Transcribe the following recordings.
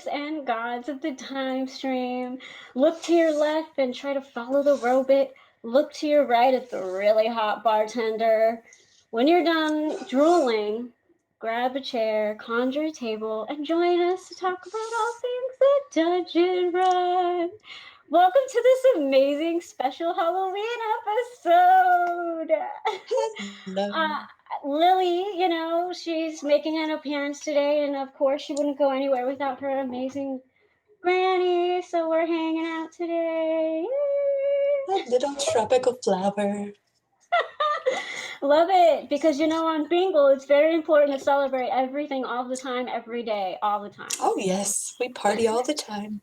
boys and gods of the time stream. Look to your left and try to follow the robot. Look to your right at the really hot bartender. When you're done drooling, grab a chair, conjure a table, and join us to talk about all things the Dungeon Run. Welcome to this amazing special Halloween episode. Hello. uh, Lily, she's making an appearance today, and of course, she wouldn't go anywhere without her amazing granny. So we're hanging out today. A little tropical flower. Love it, because on Bingle, it's very important to celebrate everything all the time, every day, all the time. Oh, yes. We party all the time.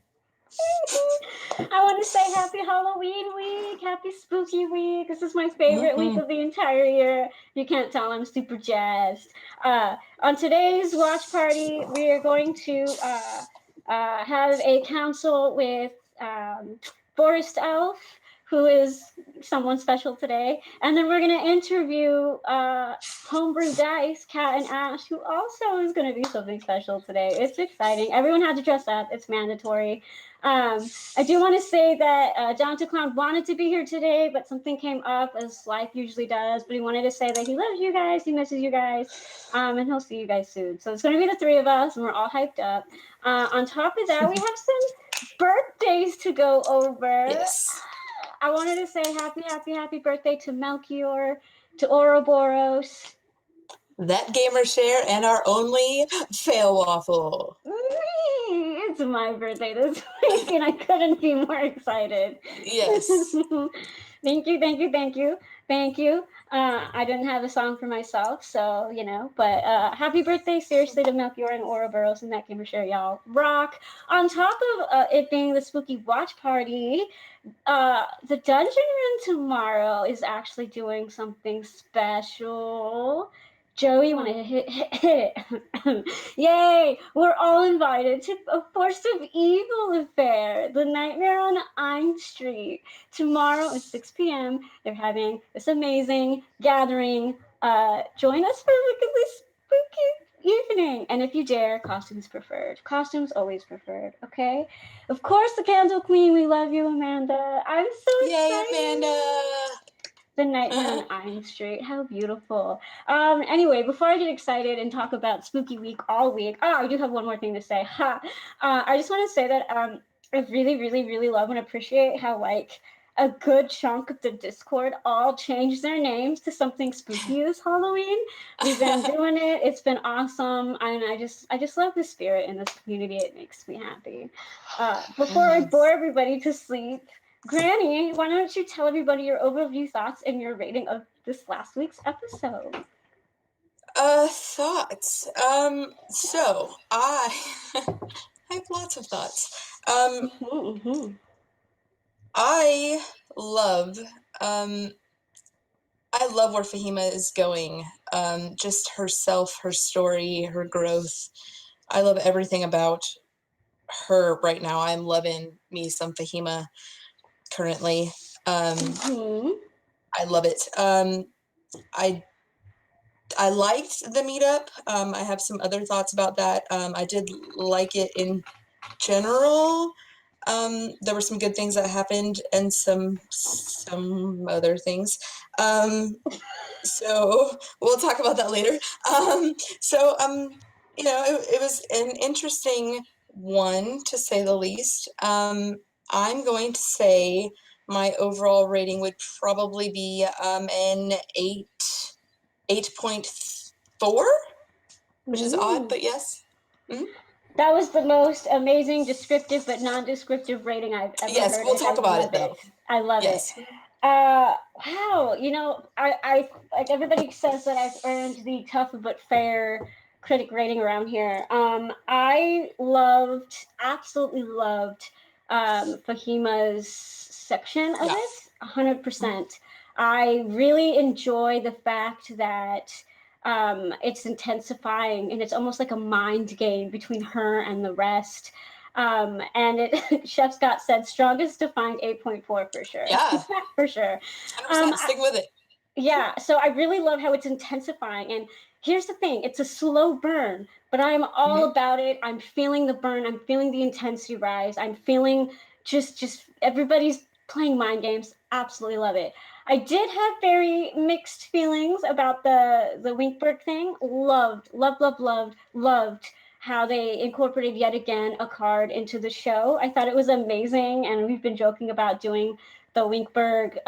I want to say happy Halloween week, happy spooky week. This is my favorite week of the entire year. You can't tell, I'm super jazzed. On today's watch party, we are going to have a council with ForestElf, who is someone special today. And then we're going to interview HomeBrewDice, Cat and Ash, who also is going to be something special today. It's exciting. Everyone had to dress up. It's mandatory. I do want to say that Jonathan Clown wanted to be here today, but something came up, as life usually does. But he wanted to say that he loves you guys, he misses you guys, and he'll see you guys soon. So it's going to be the three of us, and we're all hyped up. On top of that, we have some birthdays to go over. Yes. I wanted to say happy birthday to Melchior, to Ouroboros. That gamer share and our only Failwaffle. It's my birthday this week, and I couldn't be more excited. Yes. Thank you. I didn't have a song for myself, so, but happy birthday, seriously, to Melchior and Ouroboros and that gamer share, y'all rock. On top of it being the spooky watch party, the Dungeon Room tomorrow is actually doing something special. Joey, you want to hit it? Yay! We're all invited to a Force of Evil affair, the Nightmare on Elm Street. Tomorrow at 6 p.m., they're having this amazing gathering. Join us for a wickedly spooky evening. And if you dare, costumes preferred. Costumes always preferred, okay? Of course, the Candle Queen, we love you, Amanda. I'm so excited. Yay, Amanda! The Nightmare on Elm Street. How beautiful. Anyway, before I get excited and talk about Spooky Week all week, I do have one more thing to say. I just want to say that I really, really, really love and appreciate how, a good chunk of the Discord all changed their names to something spooky this Halloween. We've been doing it. It's been awesome. And I just love the spirit in this community. It makes me happy. Before I bore everybody to sleep, Granny, why don't you tell everybody your overview thoughts and your rating of this last week's episode? Thoughts. So I have lots of thoughts. I love where Fahima is going. Just herself, her story, her growth. I love everything about her right now. I'm loving me some Fahima currently. I love it. I liked the meetup. I have some other thoughts about that. I did like it in general. There were some good things that happened and some other things. So we'll talk about that later. It was an interesting one, to say the least. I'm going to say my overall rating would probably be an 8.4, which is odd, but yes. Mm-hmm. That was the most amazing, descriptive but non-descriptive rating I've ever heard. Yes, we'll talk about it, though. I love it. Wow, I like everybody says that I've earned the tough but fair critic rating around here. I absolutely loved Fahima's section of it, 100%. I really enjoy the fact that it's intensifying, and it's almost like a mind game between her and the rest. And Chef Scott said strongest defined 8.4 for sure. Yeah, for sure. 100%. Stick with it. Yeah, so I really love how it's intensifying. And here's the thing, it's a slow burn, but I'm all about it. I'm feeling the burn. I'm feeling the intensity rise. I'm feeling just everybody's playing mind games. Absolutely love it. I did have very mixed feelings about the Winkberg thing. Loved how they incorporated yet again a card into the show. I thought it was amazing, and we've been joking about doing the Winkberg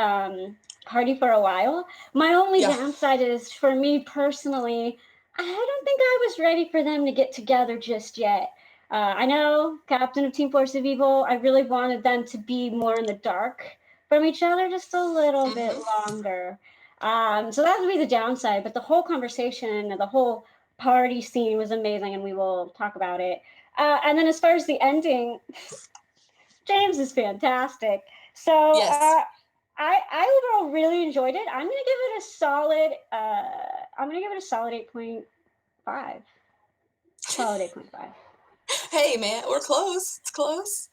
party for a while. My only downside is, for me personally, I don't think I was ready for them to get together just yet. I know, Captain of Team Force of Evil, I really wanted them to be more in the dark from each other just a little bit longer. So that would be the downside. But the whole conversation and the whole party scene was amazing, and we will talk about it. And then as far as the ending, James is fantastic. So Yes. I overall really enjoyed it. I'm gonna give it a solid. I'm gonna give it a solid 8.5. Solid 8.5. Hey, man, we're close. It's close.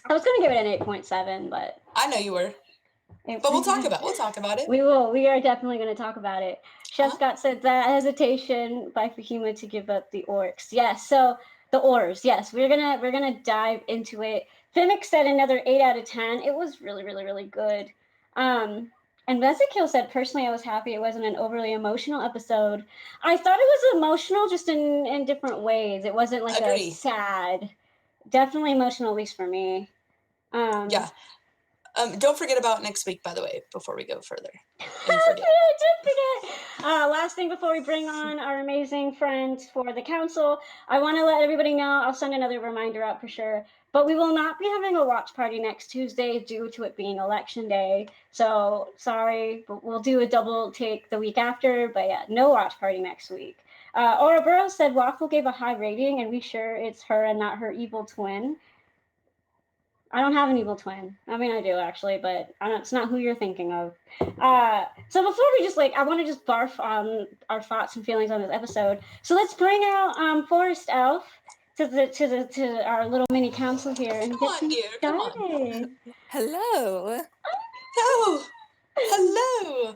I was gonna give it an 8.7, but I know you were. But we'll talk about it. We will. We are definitely going to talk about it. Chef Scott said that hesitation by Fahima to give up the orcs. Yes. So the ores. Yes, we're gonna dive into it. Fimix said another 8 out of 10. It was really good. And Vesikil said, personally, I was happy it wasn't an overly emotional episode. I thought it was emotional, just in different ways. It wasn't like a sad. Definitely emotional, at least for me. Yeah. Don't forget about next week, by the way, before we go further. I did forget. Last thing before we bring on our amazing friends for the council, I want to let everybody know, I'll send another reminder out for sure, but we will not be having a watch party next Tuesday due to it being election day. So sorry, but we'll do a double take the week after, but yeah, no watch party next week. Aura Burrows said Waffle gave a high rating, and we sure it's her and not her evil twin. I don't have an evil twin. I mean, I do actually, but it's not who you're thinking of. So before we just I want to just barf on our thoughts and feelings on this episode. So let's bring out ForestElf to our little mini council here and get things started. Hello. Oh, hello.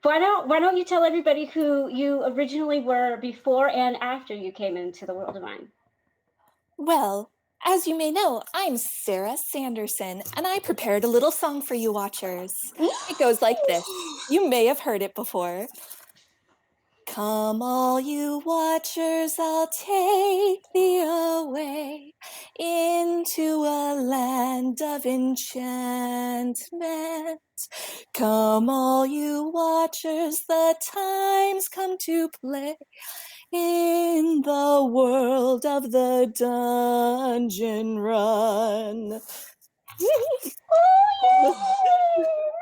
Why don't you tell everybody who you originally were before and after you came into the world of mine? Well, as you may know, I'm Sarah Sanderson, and I prepared a little song for you watchers. It goes like this. You may have heard it before. Come all you watchers, I'll take thee away into a land of enchantment. Come all you watchers, the time's come to play in the world of the dungeon run.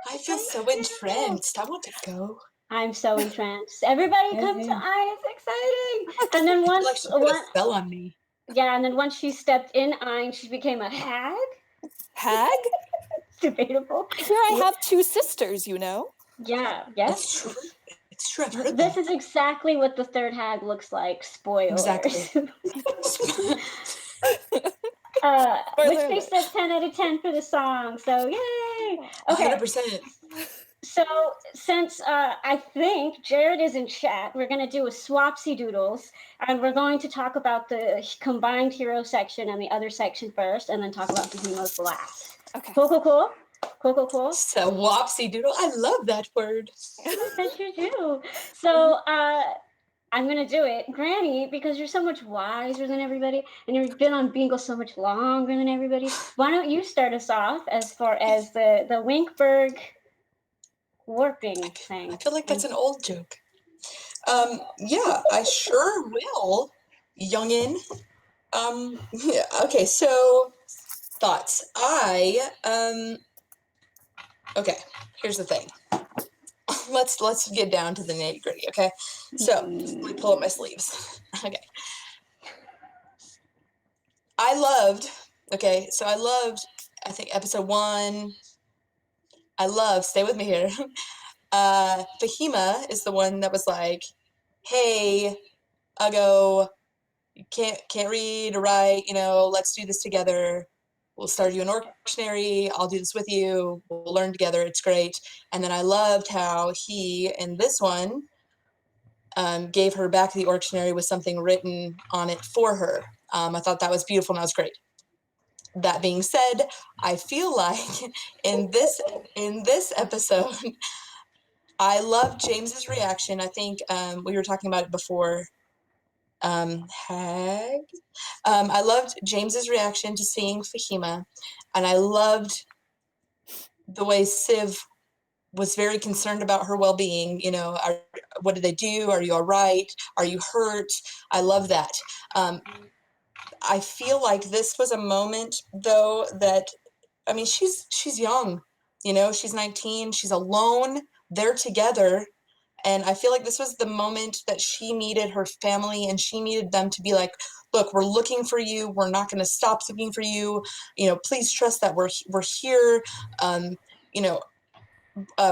I feel so entranced. I want to go. I'm so entranced. Everybody come to Eye. It's exciting. And then once she put a spell on me. Yeah, and then once she stepped in Eye, she became a hag. Hag? It's debatable. Here I have two sisters, you know. Yeah, yes. It's true. I've heard this that. is exactly what the third hag looks like. Spoilers. Exactly. Which they said 10 out of 10 for the song. So yay! Okay. 100%. So since I think Jared is in chat, we're going to do a swapsy doodles, and we're going to talk about the combined hero section and the other section first, and then talk about the heroes last. Okay. Cool. So wopsy doodle. I love that word. I bet you do. So I'm going to do it. Granny, because you're so much wiser than everybody, and you've been on Bingo so much longer than everybody, why don't you start us off as far as the Winkberg warping thing? I feel like that's an old joke. Yeah, I sure will, youngin. Yeah, okay, so thoughts. Okay, here's the thing. Let's get down to the nitty-gritty, okay? So, let me pull up my sleeves. Okay. I loved, I think episode 1. Stay with me here. Fahima is the one that was like, hey, Uggo, you can't read or write, let's do this together. We'll start you an Orctionary. I'll do this with you. We'll learn together. It's great. And then I loved how he, in this one, gave her back the Orctionary with something written on it for her. I thought that was beautiful and that was great. That being said, I feel like in this episode, I loved James's reaction. I think we were talking about it before. Hag. I loved James's reaction to seeing Fahima, and I loved the way Civ was very concerned about her well-being. You know, what did they do? Are you all right? Are you hurt? I love that. I feel like this was a moment, though, that, I mean, she's young, you know, she's 19, she's alone, they're together. And I feel like this was the moment that she needed her family, and she needed them to be like, look, we're looking for you. We're not going to stop looking for you. You know, please trust that we're here. You know,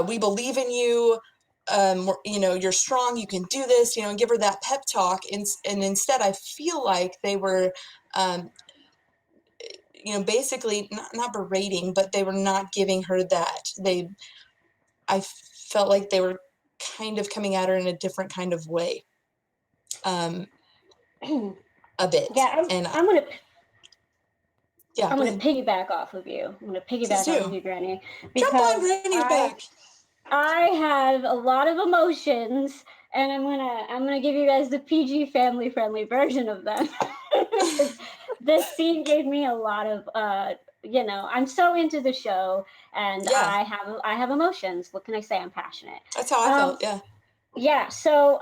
we believe in you. You know, you're strong. You can do this, you know, and give her that pep talk. And instead, I feel like they were, you know, basically not berating, but they were not giving her that. I felt like they were kind of coming at her in a different kind of way, a bit. Yeah, and I'm gonna yeah, I'm go gonna ahead. piggyback off of you. I'm gonna piggyback Please off do. of you, Granny, Jump on because Granny's back. I have a lot of emotions, and I'm gonna give you guys the PG family friendly version of them. This scene gave me a lot of you know, I'm so into the show, and Yeah. I have emotions. What can I say? I'm passionate. That's how I felt. Yeah. Yeah, so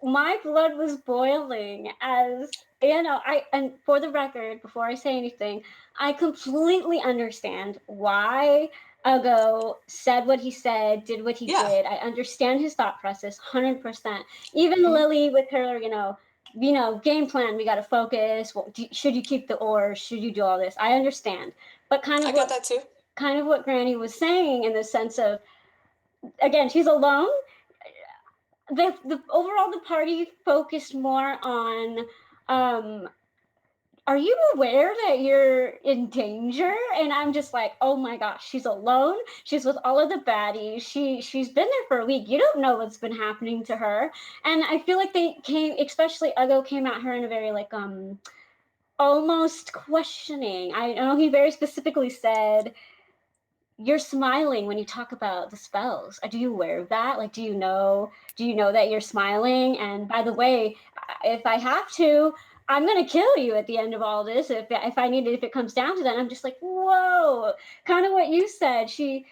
my blood was boiling as, you know, and for the record, before I say anything, I completely understand why Ugo said what he said, did what he Yeah. did. I understand his thought process 100%. Even Lily with her, you know, game plan, we got to focus. Should you keep the oars? Should you do all this? I understand. But I got that too. kind of what Granny was saying, in the sense of, again, she's alone. The overall, the party focused more on, are you aware that you're in danger? And I'm just like, oh my gosh, she's alone, she's with all of the baddies, she's been there for a week, you don't know what's been happening to her. And I feel like they came, especially Ugo came at her in a very like almost questioning. I know he very specifically said, you're smiling when you talk about the spells. Are you aware of that? Like, do you know that you're smiling? And by the way, if I have to, I'm gonna kill you at the end of all this. If it comes down to that. And I'm just like, whoa, kind of what you said. She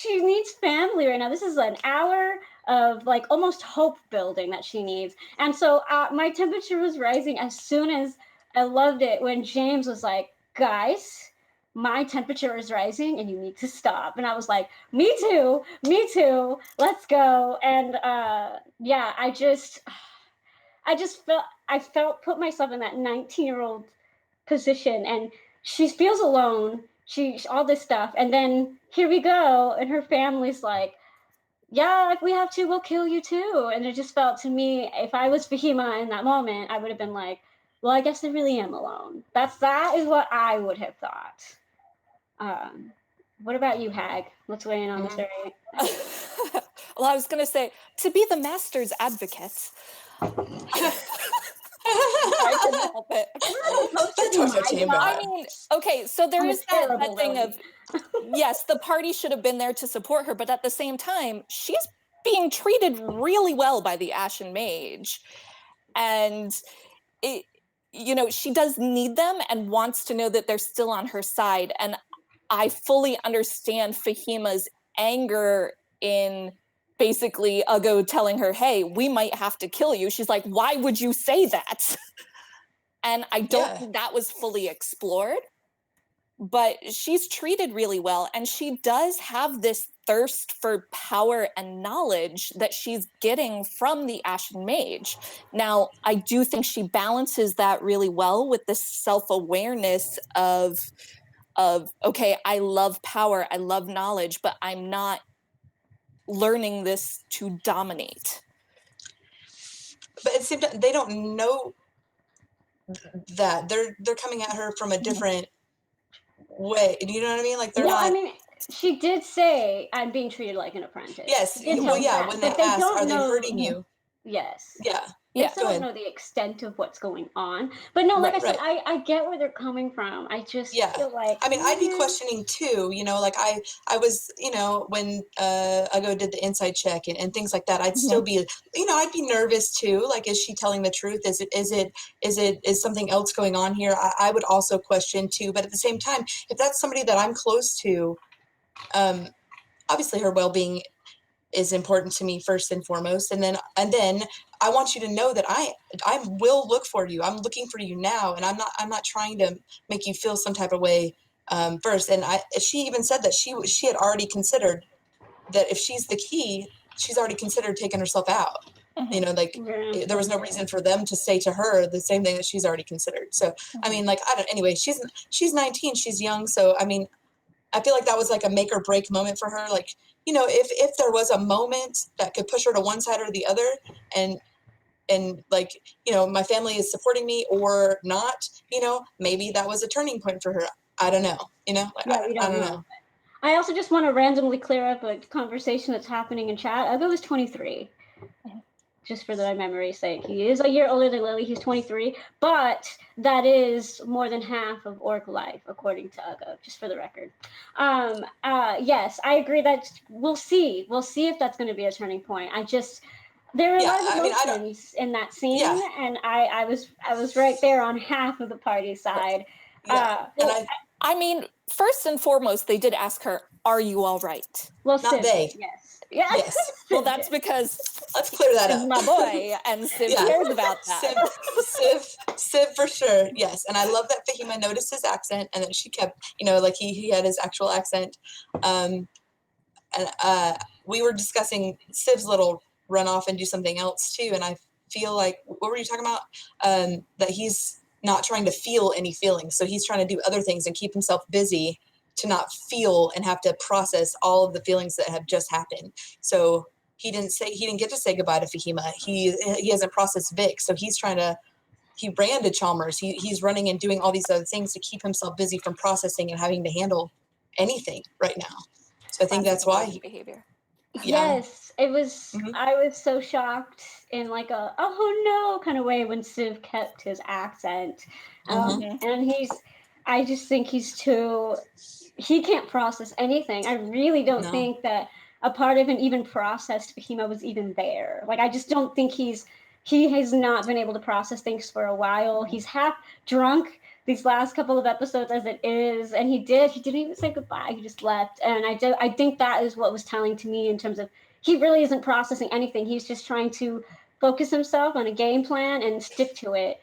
needs family right now. This is an hour of like almost hope building that she needs. And so my temperature was rising as soon as, I loved it when James was like, guys, my temperature is rising and you need to stop. And I was like, me too, let's go. And yeah, I just put myself in that 19-year-old position, and she feels alone, she all this stuff, and then here we go, and her family's like, yeah, if we have to, we'll kill you too. And it just felt to me, if I was Fahima in that moment, I would have been like, well, I guess I really am alone. That is what I would have thought. What about you, Hag? Let's weigh in on this very. Well, I was going to say, to be the master's advocate, I couldn't help it. I mean, okay, so there is that thing of, yes, the party should have been there to support her, but at the same time, she's being treated really well by the Ashen Mage. And it, you know, she does need them and wants to know that they're still on her side. And I fully understand Fahima's anger in basically Ugo telling her, hey, we might have to kill you. She's like, why would you say that? And I don't think that was fully explored, but she's treated really well. And she does have this thirst for power and knowledge that she's getting from the Ashen Mage. Now, I do think she balances that really well with this self-awareness of okay, I love power, I love knowledge, but I'm not learning this to dominate. But it seems they don't know that. They're coming at her from a different way. Do you know what I mean? Like they're not. I mean, she did say, I'm being treated like an apprentice. Yes. Well, yeah. When they asked, are they hurting you? Yes. Yeah. I still don't know the extent of what's going on. But no, like I said, I get where they're coming from. I just feel like... I mean, I'd be questioning too, you know, like I was, you know, when Ugo did the inside check and things like that, I'd still be, you know, I'd be nervous too. Like, is she telling the truth? Is something else going on here? I would also question too. But at the same time, if that's somebody that I'm close to, obviously her well-being is important to me first and foremost. And then I want you to know that I will look for you. I'm looking for you now. And I'm not trying to make you feel some type of way first. And she even said that she had already considered that if she's the key, she's already considered taking herself out. You know, like there was no reason for them to say to her the same thing that she's already considered. So, I mean, like, anyway, she's 19, she's young. So, I mean, I feel like that was like a make or break moment for her. Like, you know, if there was a moment that could push her to one side or the other, and like, you know, my family is supporting me or not, you know, maybe that was a turning point for her. I don't know, you know? Like, we don't know. I also just want to randomly clear up a conversation that's happening in chat. Ugo is 23. Just for my memory's sake. He is a year older than Lily. He's 23, but that is more than half of orc life, according to Ugo, just for the record. Yes, I agree that we'll see. We'll see if that's going to be a turning point. There are a lot of emotions in that scene, and I was right there on half of the party side. I mean, first and foremost, they did ask her, "Are you all right?" Well, not Civ, they. Yes. Well, that's because let's clear that Civ's up. my boy, and Civ cares about that. Civ for sure, yes. And I love that Fahima noticed his accent, and that she kept, you know, like he had his actual accent. And we were discussing Civ's little run off and do something else too, and I feel like, what were you talking about? That he's not trying to feel any feelings, so he's trying to do other things and keep himself busy to not feel and have to process all of the feelings that have just happened. So he didn't get to say goodbye to Fahima. He hasn't processed Vic, so he ran to Chalmers. He's running and doing all these other things to keep himself busy from processing and having to handle anything right now. So I think that's why behavior. Yes, it was. I was so shocked in like a oh no kind of way when Civ kept his accent, and I just think he's too. He can't process anything. I really don't think that a part of an even processed Fahima was even there. Like, I just don't think he has not been able to process things for a while. He's half drunk these last couple of episodes as it is, and he didn't even say goodbye. He just left, and I think that is what was telling to me in terms of he really isn't processing anything. He's just trying to focus himself on a game plan and stick to it.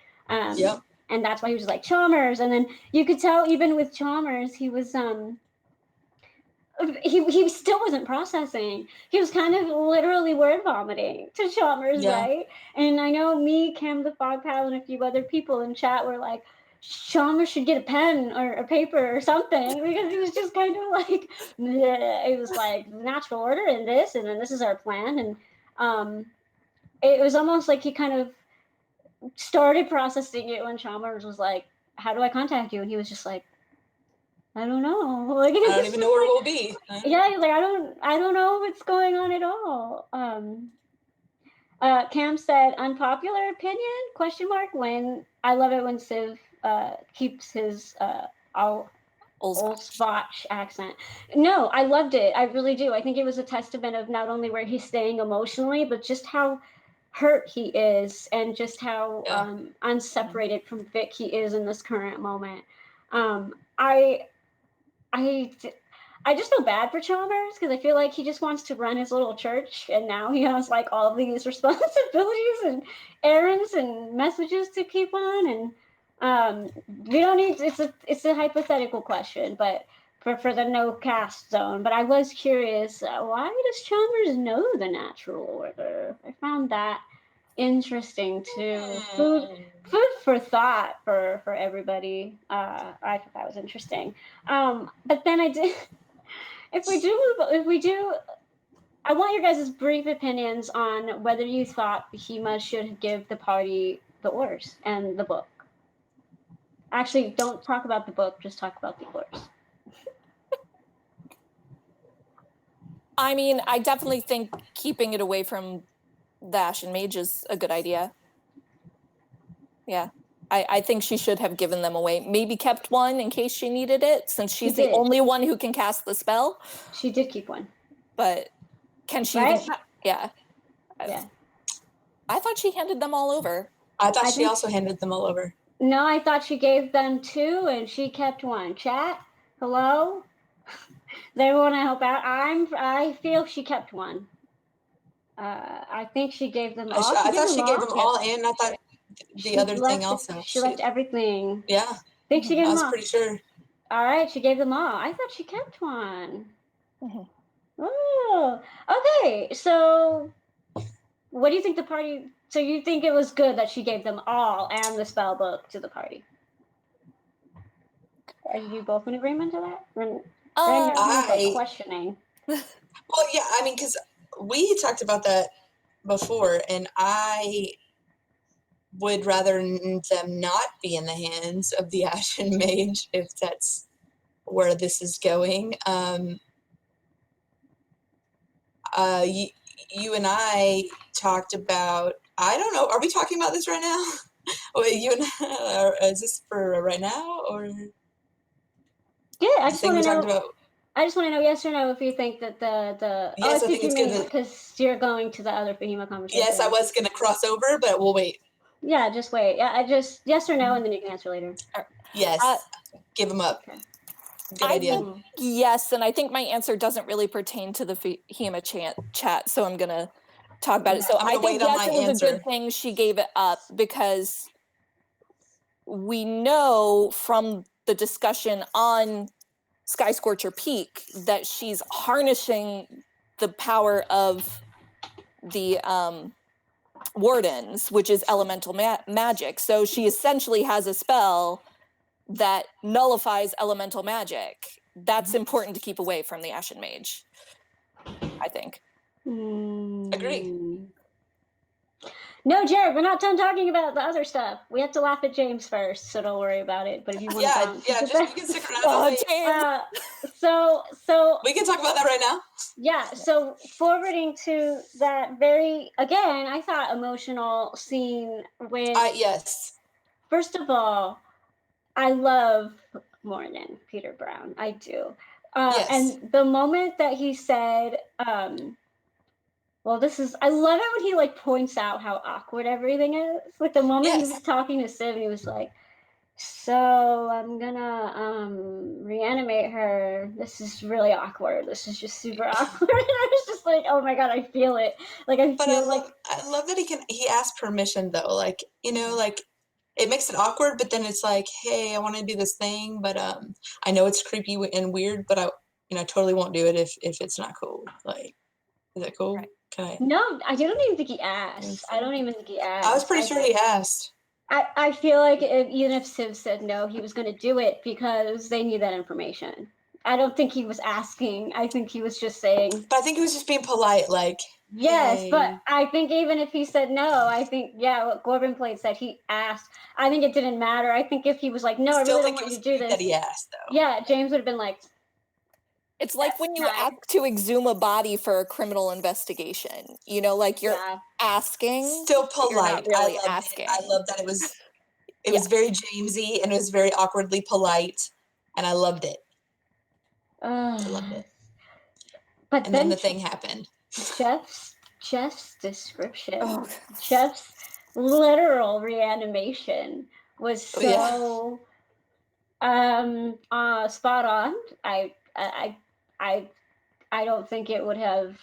And that's why he was like Chalmers, and then you could tell even with Chalmers, he was he still wasn't processing. He was kind of literally word vomiting to Chalmers, right? And I know me, Cam the Fog Pal, and a few other people in chat were like, Chalmers should get a pen or a paper or something, because he was just kind of like, it was like natural order in this, and then this is our plan. And it was almost like he kind of started processing it when Chalmers was like, how do I contact you? And he was just like, I don't know. Like, I don't even know where we'll be. Yeah, like I don't know what's going on at all. Cam said, unpopular opinion? Question mark. When I love it when Civ keeps his old Scotch accent. No, I loved it. I really do. I think it was a testament of not only where he's staying emotionally, but just how hurt he is, and just how unseparated from Vic he is in this current moment. I just feel bad for Chalmers, because I feel like he just wants to run his little church, and now he has like all these responsibilities and errands and messages to keep on, and we don't need. It's a hypothetical question, but for the no cast zone. But I was curious, why does Chalmers know the natural order? I found that interesting too. Food for thought for everybody. I thought that was interesting. But then I did. If we do, I want your guys' brief opinions on whether you thought Hema should give the party the oars and the book. Actually, don't talk about the book, just talk about the oars. I mean, I definitely think keeping it away from the Ashen Mage is a good idea. Yeah. I think she should have given them away. Maybe kept one in case she needed it, since she's the only one who can cast the spell. She did keep one. But can she right? even... Yeah. Yeah. I thought she handed them all over. I thought she also handed them all over. No, I thought she gave them 2 and she kept 1. Chat, hello? They want to help out. I feel she kept 1. I think she gave them all. I thought she gave them all, and I thought the other thing also. She left everything. Yeah. I think she gave them all. I was pretty sure. All right, she gave them all. I thought she kept 1. Mm-hmm. Oh, okay. So, what do you think the party? So you think it was good that she gave them all and the spell book to the party? Are you both in agreement to that? Like questioning. Well, yeah. I mean, because we talked about that before, and I would rather them not be in the hands of the Ashen Mage if that's where this is going. You and I talked about, I don't know, are we talking about this right now? You and I, is this for right now, or? Yeah, I just want to know. I just want to know yes or no if you think that the yes, I think it's good because you're going to the other Fahima conversation. Yes, I was going to cross over, but we'll wait. Yeah, just wait. Yeah, I just yes or no, and then you can answer later. Yes, give them up. Okay. Good idea. Think yes, and I think my answer doesn't really pertain to the Fahima chat, so I'm going to talk about it. So I think yes, it was a good thing she gave it up, because we know from the discussion on Sky Scorcher Peak that she's harnessing the power of the Wardens, which is elemental magic. So she essentially has a spell that nullifies elemental magic. That's important to keep away from the Ashen Mage, I think. Agree. No, Jared, we're not done talking about the other stuff. We have to laugh at James first, so don't worry about it. But if you want to, just you can stick around. So we can talk about that right now. Yeah. So forwarding to that again, I thought emotional scene with. Yes. First of all, I love Morgan, Peter Brown. I do. Yes. And the moment that he said, well, I love it when he like points out how awkward everything is. Like the moment he was talking to Civ, he was like, so I'm gonna reanimate her. This is really awkward. This is just super awkward. And I was just like, oh my God, I feel it. Like I love that he asked permission though. Like, like it makes it awkward, but then it's like, hey, I want to do this thing, but I know it's creepy and weird, but I totally won't do it if it's not cool. Like, is that cool? Right. No, I don't even think he asked. I don't even think he asked. I was pretty sure he asked. I feel like even if Civ said no, he was going to do it because they need that information. I don't think he was asking. I think he was just saying. But I think he was just being polite, like. Yes, hey. But I think even if he said no, I think, what Corbin Plate said, he asked. I think it didn't matter. I think if he was like, no, I really don't want you to do this. That he asked, though. Yeah, James would have been like. It's like when you ask to exhume a body for a criminal investigation. Like you're asking. Still polite. You're not really asking. I love that it was very Jamesy and it was very awkwardly polite, and I loved it. I loved it. But then the thing happened. Jeff's description, Jeff's literal reanimation was so spot on. I don't think it would have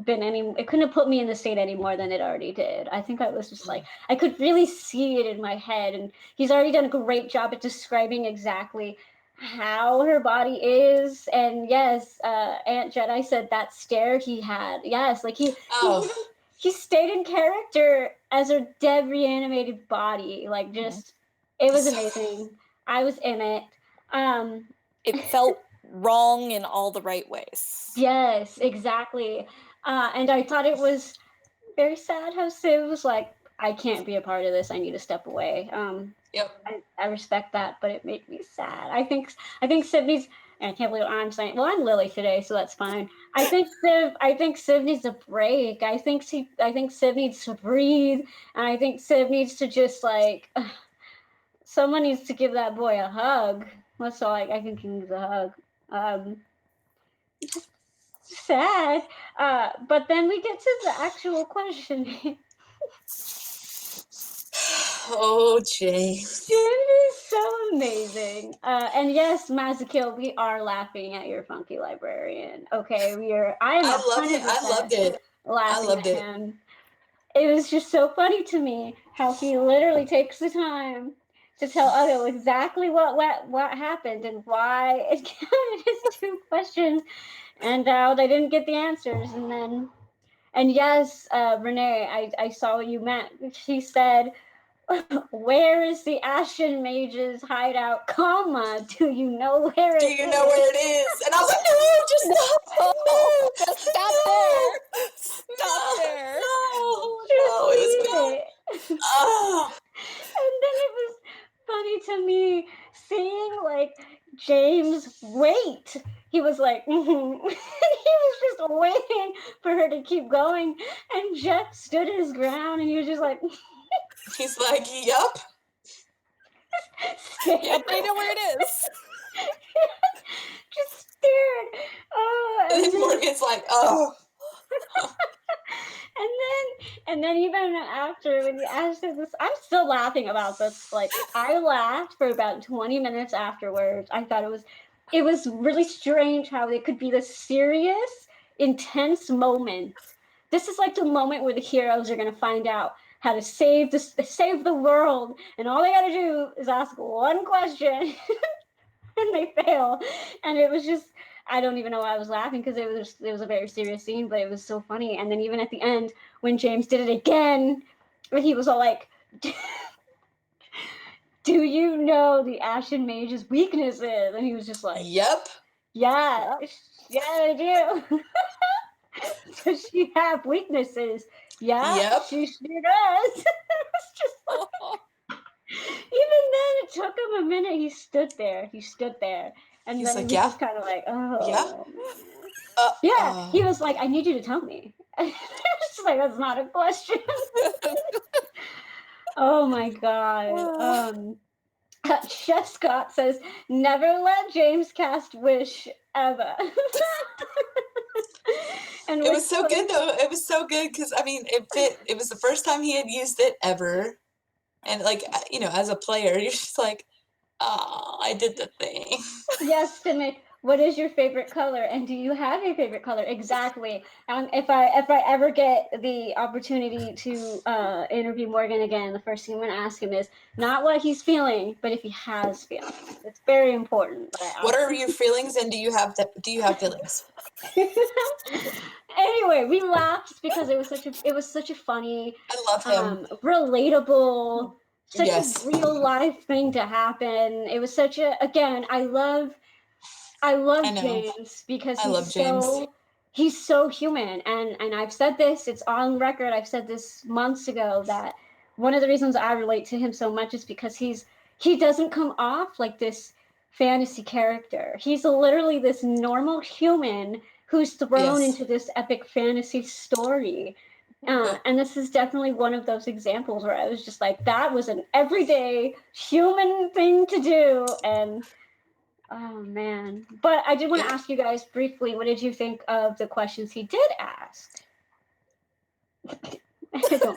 been it couldn't have put me in the state any more than it already did. I think I was just like, I could really see it in my head, and he's already done a great job at describing exactly how her body is. And yes, Aunt Jedi said that stare he had. Yes, like he stayed in character as a dead reanimated body. Like just, it was amazing. I was in it. It felt wrong in all the right ways. Yes, exactly. And I thought it was very sad how Civ was like, I can't be a part of this. I need to step away. Yep. I respect that, but it made me sad. I think Civ needs, And I can't believe I'm saying. Well, I'm Lily today, so that's fine. I think Civ needs a break. I think Civ needs to breathe, and I think Civ needs to just like someone needs to give that boy a hug. That's all. I think he needs a hug. Just sad. But then we get to the actual question. Oh, James. James is so amazing. And yes, Mazakil, we are laughing at your funky librarian. Okay, I am 100% I loved it. laughing I loved at him. It was just so funny to me how he literally takes the time to tell Otto exactly what happened and why it counted as 2 questions, and how they didn't get the answers. And yes, Renee, I saw what you meant. She said, "Where is the Ashen Mage's hideout, comma, do you know where it is?" Do you know where it is? And I was like, no, just stop. No, just stop there. Stop there. No, it was bad. Oh. And then it was funny to me seeing like James wait. He was like, mm-hmm. He was just waiting for her to keep going, and Jeff stood his ground, and he was just like, he's like, yup. Yep, I know where it is. Just stared. Oh, and then Morgan's like, oh. And then even after when you asked this, I'm still laughing about this. Like, I laughed for about 20 minutes afterwards. I thought it was really strange how it could be this serious, intense moment. This is like the moment where the heroes are gonna find out how to save the world, and all they gotta do is ask one question, and they fail. And it was just, I don't even know why I was laughing, because it was a very serious scene, but it was so funny. And then even at the end, when James did it again, he was all like, "Do you know the Ashen Mage's weaknesses?" And he was just like, yep. Yeah, I do. Does she have weaknesses? Yeah, yep. she sure does. It was just like, even then, it took him a minute. He stood there, and He's then like, he was yeah. just kind of like, oh, yeah. He was like, I need you to tell me. It's like, that's not a question. Oh my god. Chef Scott says, never let James cast Wish ever. And it was so good though. It was so good because I mean, it was the first time he had used it ever, and like, you know, as a player, you're just like, oh, I did the thing. Yes, Timmy. What is your favorite color, and do you have a favorite color? Exactly. If I ever get the opportunity to interview Morgan again, the first thing I'm going to ask him is not what he's feeling, but if he has feelings. It's very important. What are your feelings, and do you have feelings? Anyway, we laughed because it was such a funny, I love him. Relatable, such yes. a real life thing to happen. It was such a, again, I love James because he's so human, and I've said this, it's on record, I've said this months ago, that one of the reasons I relate to him so much is because he doesn't come off like this fantasy character. He's literally this normal human who's thrown into this epic fantasy story. And this is definitely one of those examples where I was just like, that was an everyday human thing to do. And oh man. But I did want to ask you guys briefly, what did you think of the questions he did ask? I'm not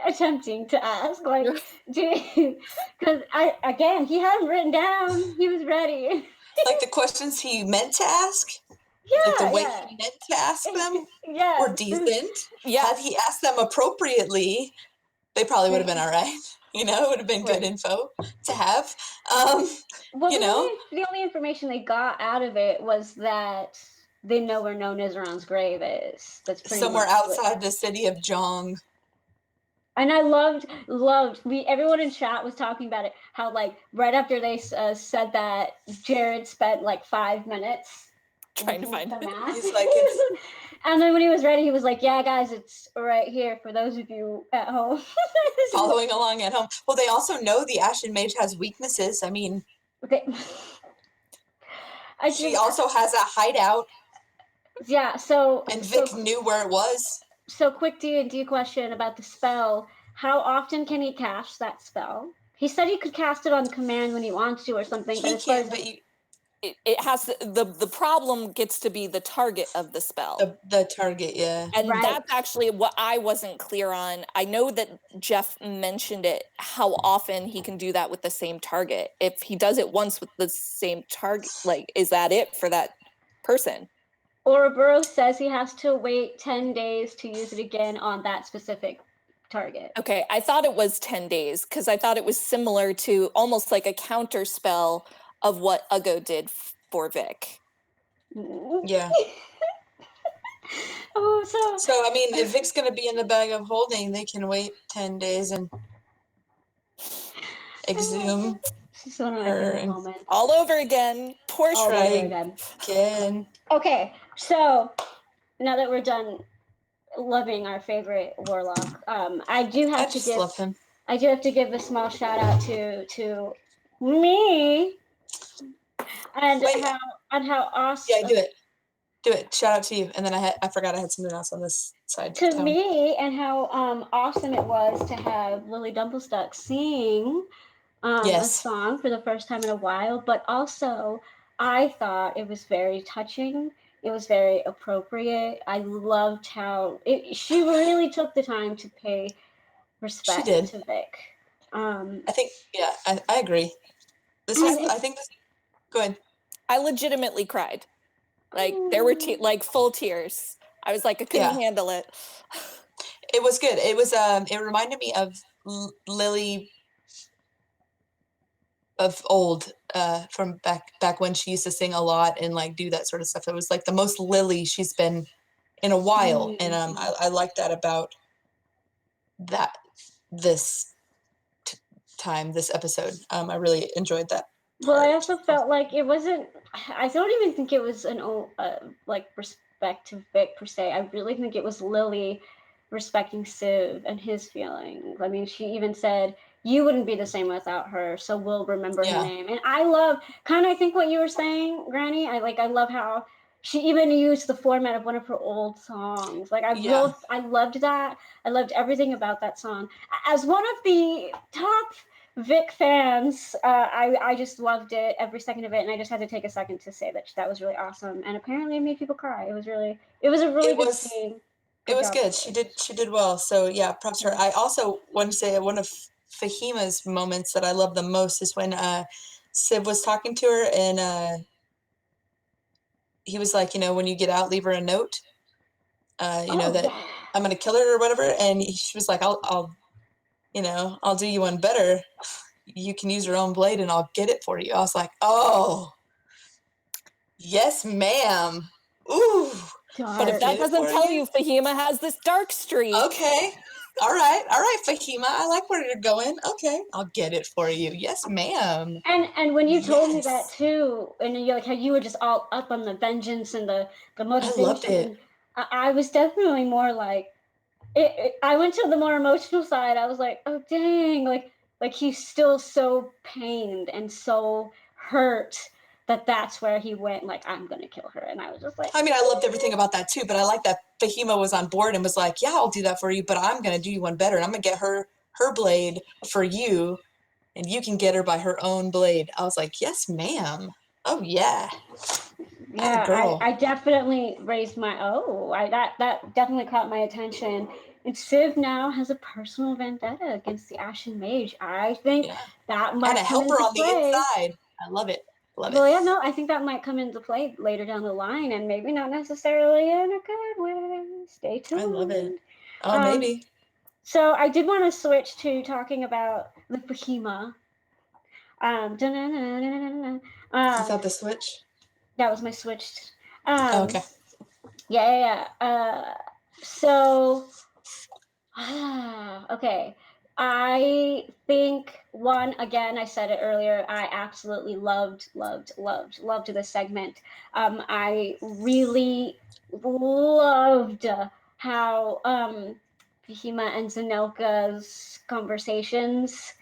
attempting to ask, like, because he hadn't written down, he was ready. Like the questions he meant to ask? Yeah, like the way he meant to ask them were decent. Yeah. Had he asked them appropriately, they probably would have been all right. You know, it would have been good info to have. Well, you know, the only information they got out of it was that they know where No Nizaron's grave is. That's pretty somewhere much outside the city of Jong. And I loved. Everyone in chat was talking about it. How like right after they said that, Jared spent like 5 minutes trying to find it. He's like, and then when he was ready, he was like, "Yeah, guys, it's right here for those of you at home following along at home." Well, they also know the Ashen Mage has weaknesses. I mean, they, She also has a hideout, yeah. So and Vic knew where it was. So quick D&D question about the spell. How often can he cast that spell? He said he could cast it on command when he wants to or something, but He as far can't, as but you, It has the problem gets to be the target of the spell. the target, yeah. And Right. that's actually what I wasn't clear on. I know that Jeff mentioned it, how often he can do that with the same target. If he does it once with the same target, like, is that it for that person? Ouroboros says he has to wait 10 days to use it again on that specific target. Okay, I thought it was 10 days because I thought it was similar to almost like a counter spell of what Ugo did for Vic. Yeah. Oh, So, I mean, if Vic's going to be in the bag of holding, they can wait 10 days and exhume She's one of my her favorite and moments. All over again. Poor All try over again. again. Okay, so now that we're done loving our favorite warlock, I do have I to just give love him. I do have to give a small shout out to me and Wait. how awesome Yeah, do it. Do it. Shout out to you. And then I forgot I had something else on this side. to me and how awesome it was to have Lily Dumplestuck sing a Yes. song for the first time in a while, but also I thought it was very touching. It was very appropriate. I loved how she really took the time to pay respect She did. to Vic. I think, yeah, I agree. This was, I think, go ahead. I legitimately cried. Like, there were like full tears. I was like, I couldn't handle it. It was good. It was, it reminded me of Lily of old, from back when she used to sing a lot and like do that sort of stuff. It was like the most Lily she's been in a while, and I like that about that this this episode. I really enjoyed that. Well, I also felt like it wasn't. I don't even think it was an like respect to Vic per se. I really think it was Lily respecting Civ and his feelings. I mean, she even said, "You wouldn't be the same without her, so we'll remember her name." And I love kind of I think what you were saying, Granny. I love how she even used the format of one of her old songs. Like I loved that. I loved everything about that song. As one of the top Vic fans, I just loved it, every second of it, and I just had to take a second to say that was really awesome. And apparently, it made people cry. It was a really good scene. It was good. She did well. So yeah, props to her. I also want to say one of Fahima's moments that I love the most is when Civ was talking to her and he was like, when you get out, leave her a note. That I'm gonna kill her or whatever. And she was like, I'll do you one better. You can use your own blade and I'll get it for you. I was like, oh, yes, ma'am. Ooh. But if that doesn't tell you, Fahima has this dark streak. Okay. All right, Fahima. I like where you're going. Okay, I'll get it for you. Yes, ma'am. And when you told me that too, and you're like how you were just all up on the vengeance and the motivation. I loved it. I was definitely more like I went to the more emotional side. I was like, oh dang, like he's still so pained and so hurt that's where he went, like, I'm gonna kill her. And I was just like, I mean, I loved everything about that too, but I like that Fahima was on board and was like, yeah, I'll do that for you, but I'm gonna do you one better, and I'm gonna get her blade for you, and you can get her by her own blade. I was like, yes, ma'am. Oh yeah. Yeah, I definitely raised my that definitely caught my attention. And Civ now has a personal vendetta against the Ashen Mage. I think that might and a come helper into on play. the inside. I love it. Well, yeah, no, I think that might come into play later down the line, and maybe not necessarily in a good way. Stay tuned. I love it. Oh, maybe. So I did want to switch to talking about the Fahima. Is that the switch? That was my switch. Okay. Yeah. So, okay. I think again, I said it earlier, I absolutely loved this segment. I really loved how Fahima and Zanelka's conversations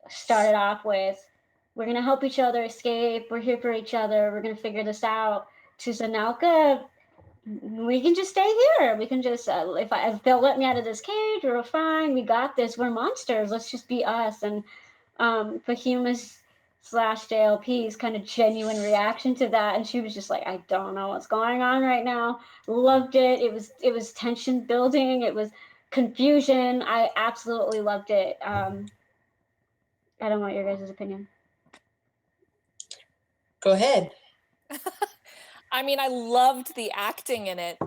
started off with we're gonna help each other escape. We're here for each other. We're gonna figure this out. To Zanelka, we can just stay here. We can just if they'll let me out of this cage, we're fine. We got this. We're monsters. Let's just be us. And Fahima's slash JLP's kind of genuine reaction to that, and she was just like, I don't know what's going on right now. Loved it. It was tension building. It was confusion. I absolutely loved it. I don't want your guys' opinion. Go ahead. I mean, I loved the acting in it,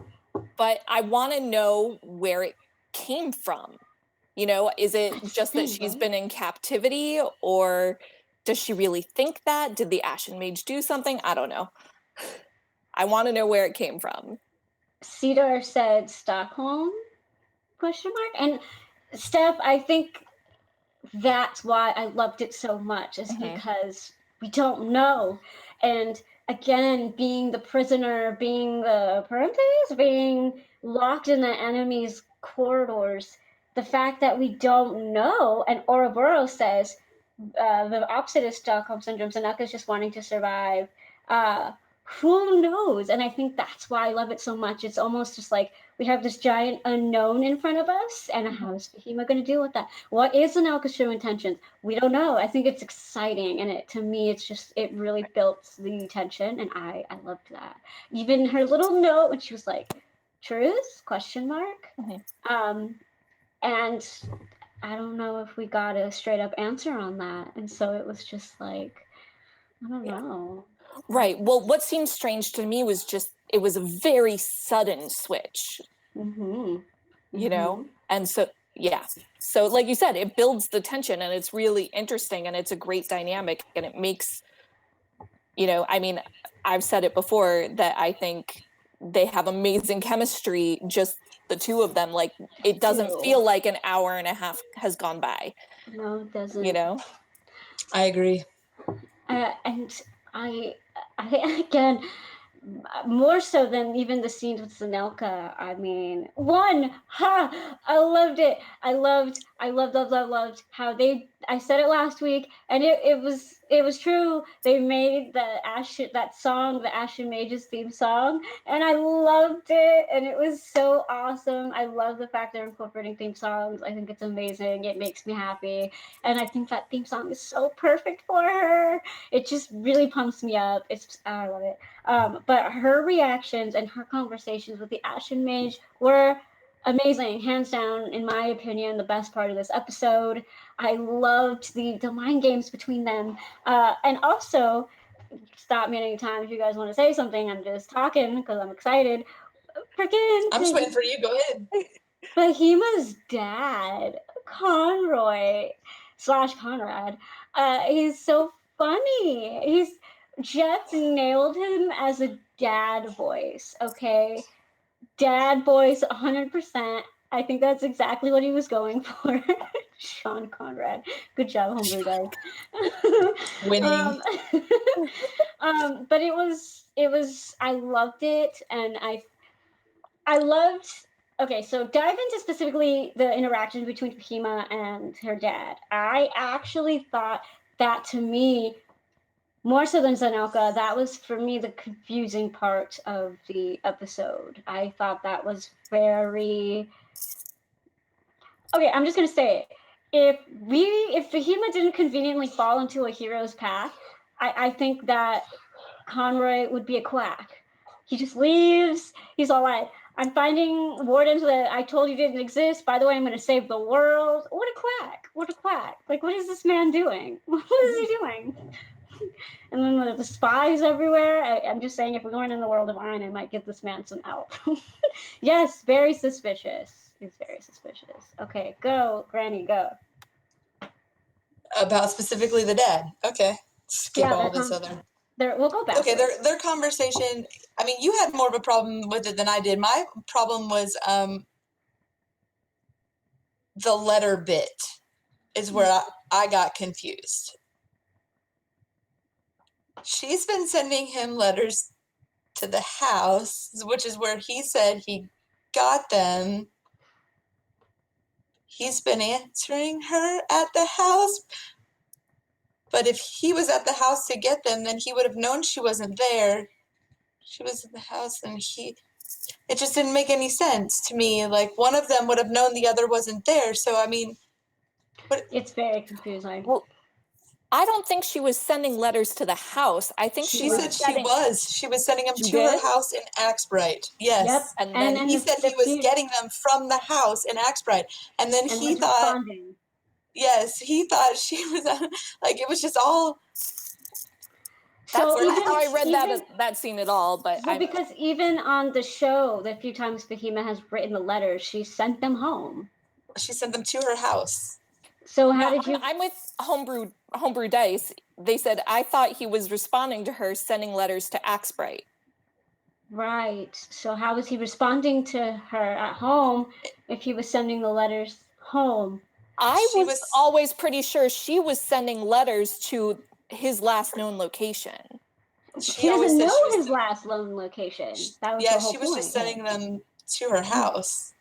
but I want to know where it came from. You know, is it just that she's been in captivity, or does she really think that? Did the Ashen Mage do something? I don't know. I want to know where it came from. Cedar said Stockholm, ? And Steph, I think that's why I loved it so much, is because we don't know. And again, being the prisoner, being the parentheses, being locked in the enemy's corridors, the fact that we don't know, and Ouroboros says the opposite is Stockholm Syndrome, Zanelka's just wanting to survive. Who knows? And I think that's why I love it so much. It's almost just like we have this giant unknown in front of us, and how's Fahima going to deal with that? What is Zanelka's true intentions? We don't know. I think it's exciting, and to me, it really built the tension, and I loved that. Even her little note when she was like, "Truth?" ? And I don't know if we got a straight up answer on that, and so it was just like, I don't know. Right. Well, what seemed strange to me was just it was a very sudden switch. You know, and so so like you said, it builds the tension, and it's really interesting, and it's a great dynamic, and it makes, you know, I mean, I've said it before that I think they have amazing chemistry, just the two of them. Like, it doesn't feel like an hour and a half has gone by. No, it doesn't. You know? I agree. And I again, more so than even the scenes with Zanelka. I mean, I loved it. I loved how I said it last week, and it was true. They made that song, the Ashen Mages theme song, and I loved it, and it was so awesome. I love the fact they're incorporating theme songs. I think it's amazing. It makes me happy, and I think that theme song is so perfect for her. It just really pumps me up. I love it. But her reactions and her conversations with the Ashen Mage were amazing, hands down, in my opinion, the best part of this episode. I loved the mind games between them. And also, stop me anytime if you guys want to say something. I'm just talking because I'm excited. Freaking I'm just waiting for you. Go ahead. Fahima's dad, Conroy / Conrad, he's so funny. Jeff nailed him as a dad voice, okay? Dad voice, 100%. I think that's exactly what he was going for. Sean Conrad. Good job, HomeBrewDice. Winning. But it was, I loved it, and I loved. Okay, so dive into specifically the interaction between Fahima and her dad. I actually thought that, to me, more so than Zanelka, that was for me the confusing part of the episode. I thought that was very. Okay, I'm just gonna say it. If Fahima didn't conveniently fall into a hero's path, I think that Conroy would be a quack. He just leaves. He's all like, I'm finding wardens that I told you didn't exist. By the way, I'm going to save the world. What a quack. What a quack. Like, what is this man doing? What is he doing? And then the spies everywhere. I'm just saying, if we're going in the world of Iron, I might give this man some help. Yes, very suspicious. He's very suspicious. Okay, go, Granny, go. About specifically the dad. Okay. Skip all this other. We'll go back. Okay, their conversation. I mean, you had more of a problem with it than I did. My problem was the letter bit is where I got confused. She's been sending him letters to the house, which is where he said he got them. He's been answering her at the house. But if he was at the house to get them, then he would have known she wasn't there. She was in the house, and it just didn't make any sense to me. Like, one of them would have known the other wasn't there. So, I mean, it's very confusing. Well, I don't think she was sending letters to the house. I think she said she was. She was sending them to her house in Axbright. Yes. Yep. And then he said he was getting them from the house in Axbright. And then he thought, yes, he thought she was, like, it was just all. That's not how I read that scene at all, but because even on the show, the few times Fahima has written the letters, she sent them home. She sent them to her house. So how did you? I'm with HomeBrewDice. They said I thought he was responding to her, sending letters to Axbright. Right. So how was he responding to her at home if he was sending the letters home? I was always pretty sure she was sending letters to his last known location. She doesn't know his last known location. That was the whole she was point. just sending them to her house.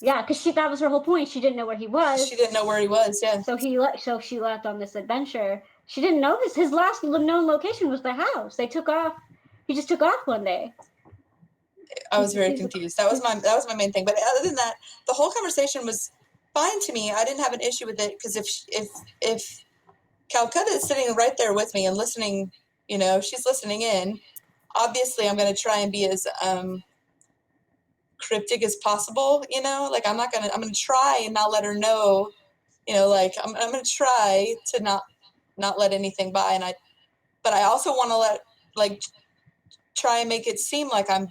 Yeah, because that was her whole point. She didn't know where he was. She didn't know where he was. Yeah. So she left on this adventure. She didn't know his last known location was the house. They took off. He just took off one day. I was very confused. That was my main thing. But other than that, the whole conversation was fine to me. I didn't have an issue with it because if Calcutta is sitting right there with me and listening, you know, she's listening in. Obviously, I'm going to try and be as cryptic as possible, you know, like I'm going to try and not let her know, you know, like I'm going to try to not let anything by. But I also want to try and make it seem like I'm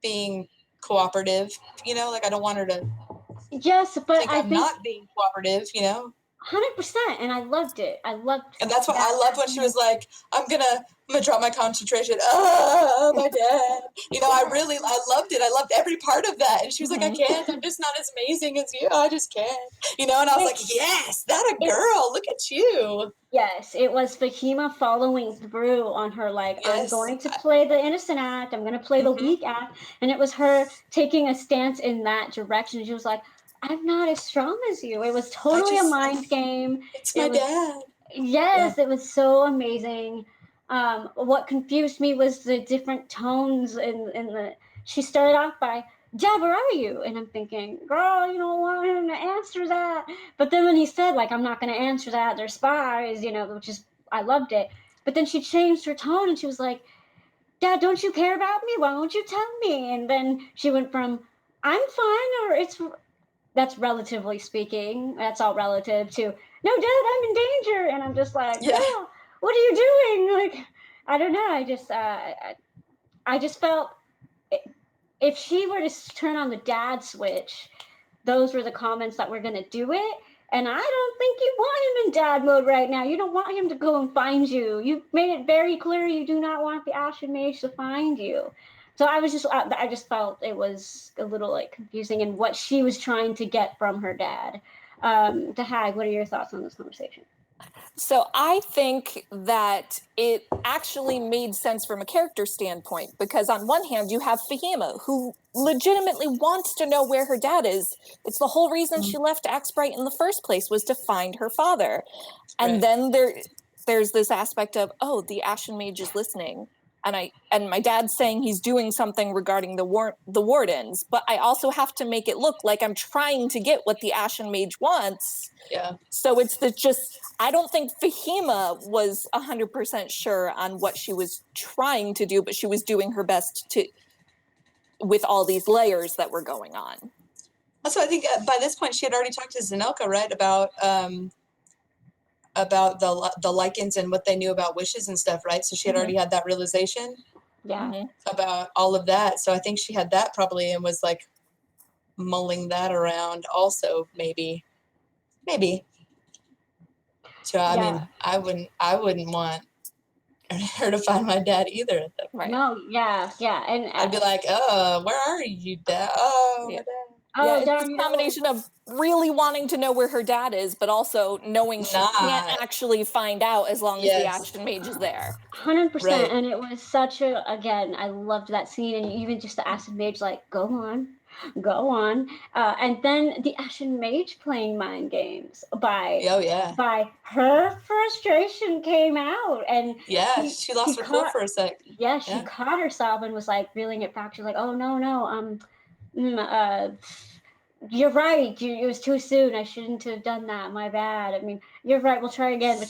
being cooperative, you know, like I don't want her to think I'm not being cooperative, you know. 100%, and I loved it. And that's why I loved when she was like, I'm gonna drop my concentration. Oh, my dad. You know, I loved it. I loved every part of that. And she was like, I can't. I'm just not as amazing as you. I just can't. You know, and I was like, yes, that a girl. Look at you. Yes, it was Fahima following through on her, like, I'm going to play the innocent act. I'm going to play the weak act. And it was her taking a stance in that direction. She was like, I'm not as strong as you. It was totally a mind game. It's my dad. Yes, it was so amazing. What confused me was the different tones in the. She started off by, Dad, where are you? And I'm thinking, girl, you don't want him to answer that. But then when he said, like, I'm not going to answer that, they're spies, you know, which is, I loved it. But then she changed her tone and she was like, Dad, don't you care about me? Why won't you tell me? And then she went from, I'm fine, or that's relatively speaking, that's all relative, to, no, Dad, I'm in danger. And I'm just like, oh, what are you doing? Like, I don't know. I just felt if she were to turn on the dad switch, those were the comments that were going to do it. And I don't think you want him in dad mode right now. You don't want him to go and find you. You've made it very clear you do not want the Ashen Mage to find you. So I just felt it was a little like confusing in what she was trying to get from her dad. Hag, what are your thoughts on this conversation? So I think that it actually made sense from a character standpoint, because on one hand, you have Fahima, who legitimately wants to know where her dad is. It's the whole reason she left Axbright in the first place, was to find her father. And then there's this aspect of, oh, the Ashen Mage is listening. And my dad's saying he's doing something regarding the wardens, but I also have to make it look like I'm trying to get what the Ashen Mage wants. Yeah. So it's I don't think Fahima was 100% sure on what she was trying to do, but she was doing her best with all these layers that were going on. Also, I think by this point she had already talked to Zanelka, right, about the lichens and what they knew about wishes and stuff, right? So she had already had that realization about all of that. So I think she had that probably and was like mulling that around also, maybe. So I mean, I wouldn't want her to find my dad either at that point. No, yeah. And I'd be like, oh, where are you, Dad? Oh, my dad. Yeah, it's a combination of really wanting to know where her dad is, but also knowing she can't actually find out as long as the Ashen Mage is there. 100%. And it was such again, I loved that scene. And even just the Ashen Mage, like, go on. Go on. And then the Ashen Mage playing mind games Oh yeah. by her frustration came out, and Yeah, she lost her cool for a sec. Yeah, she caught herself and was like reeling it back. She's like, "Oh no, you're right. It was too soon. I shouldn't have done that. My bad. I mean, you're right. We'll try again." But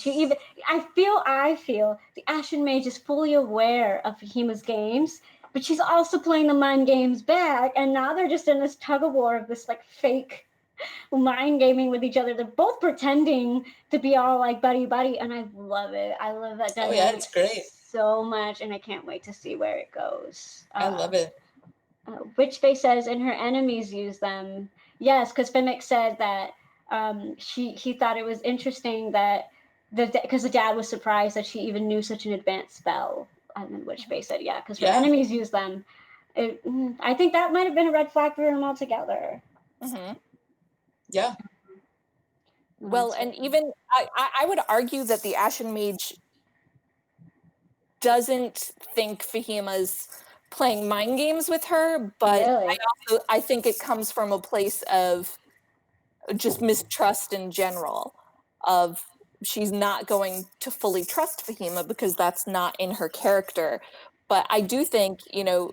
I feel the Ashen Mage is fully aware of Fahima's games, but she's also playing the mind games back, and now they're just in this tug of war of this like fake mind gaming with each other. They're both pretending to be all like buddy buddy, and I love it. I love that dynamic. Oh yeah, it's great. So much, and I can't wait to see where it goes. I love it. Witchface says, and her enemies use them. Yes, because Fimic said that he thought it was interesting that because the dad was surprised that she even knew such an advanced spell. And then Witchface said, yeah, because her enemies use them. I think that might have been a red flag for him altogether. Mm-hmm. Yeah. Well, and even I would argue that the Ashen Mage doesn't think Fahima's playing mind games with her, but Really? I think it comes from a place of just mistrust in general, of she's not going to fully trust Fahima because that's not in her character. But I do think, you know,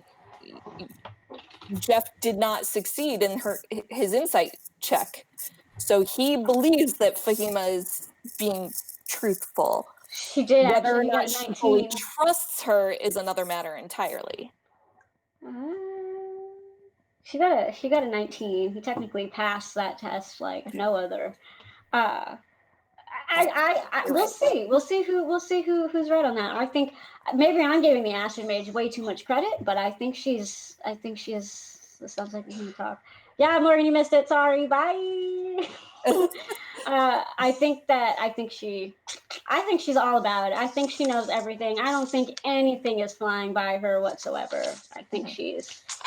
Jeff did not succeed in his insight check. So he believes that Fahima is being truthful. She did. Whether or actually not got she 19. fully trusts her is another matter entirely. She got a 19. He technically passed that test like no other. We'll see who's right on that. I think maybe I'm giving the Ashen Mage way too much credit, but I think she is. This sounds like a human talk. Yeah, Morgan, you missed it. Sorry. Bye. I think she's all about it. I think she knows everything. I don't think anything is flying by her whatsoever. I think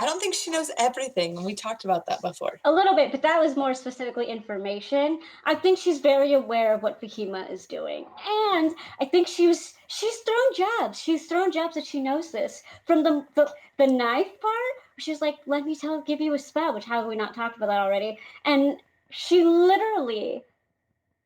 I don't think she knows everything. We talked about that before. A little bit, but that was more specifically information. I think she's very aware of what Fahima is doing. And I think she's thrown jabs. She's thrown jabs that she knows this. From the knife part, she's like, let me give you a spell, which how have we not talked about that already? And she literally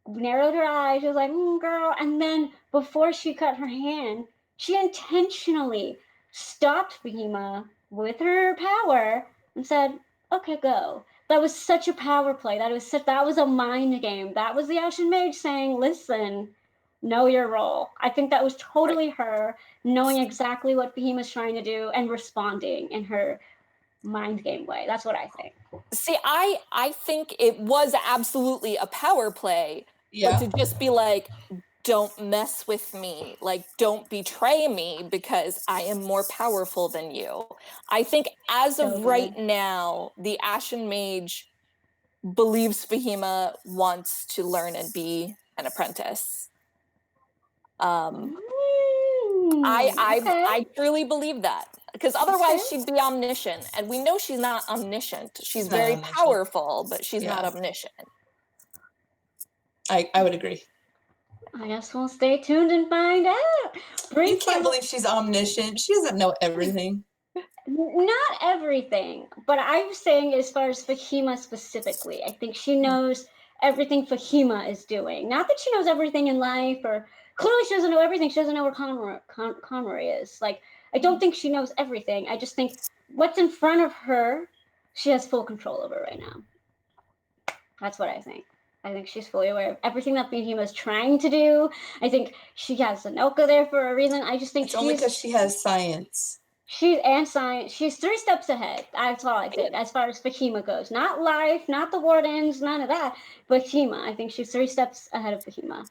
narrowed her eyes. She was like, girl. And then before she cut her hand, she intentionally stopped Fahima with her power and said, okay, go. That was such a power play. That was a mind game. That was the Ashen Mage saying, listen, know your role. I think that was totally her knowing exactly what Fahima's trying to do and responding in her mind game way. That's what I think. See, I think it was absolutely a power play, but to just be like, don't mess with me, like, don't betray me because I am more powerful than you. I think as of right now, the Ashen Mage believes Fahima wants to learn and be an apprentice. I truly believe that, because otherwise she'd be omniscient, and we know she's not omniscient. She's very powerful, but she's not omniscient. I would agree. I guess we'll stay tuned and find out. You can't believe she's omniscient. She doesn't know everything. Not everything, but I'm saying as far as Fahima specifically, I think she knows everything Fahima is doing. Not that she knows everything in life, or clearly she doesn't know everything. She doesn't know where Conroy is. Like, I don't think she knows everything. I just think what's in front of her, she has full control over right now. That's what I think. I think she's fully aware of everything that Fahima is trying to do. I think she has Sanoka there for a reason. I just think it's only because she has science. She's 3 steps ahead. That's all I think, as far as Fahima goes. Not life, not the Wardens, none of that. Fahima, I think she's 3 steps ahead of Fahima.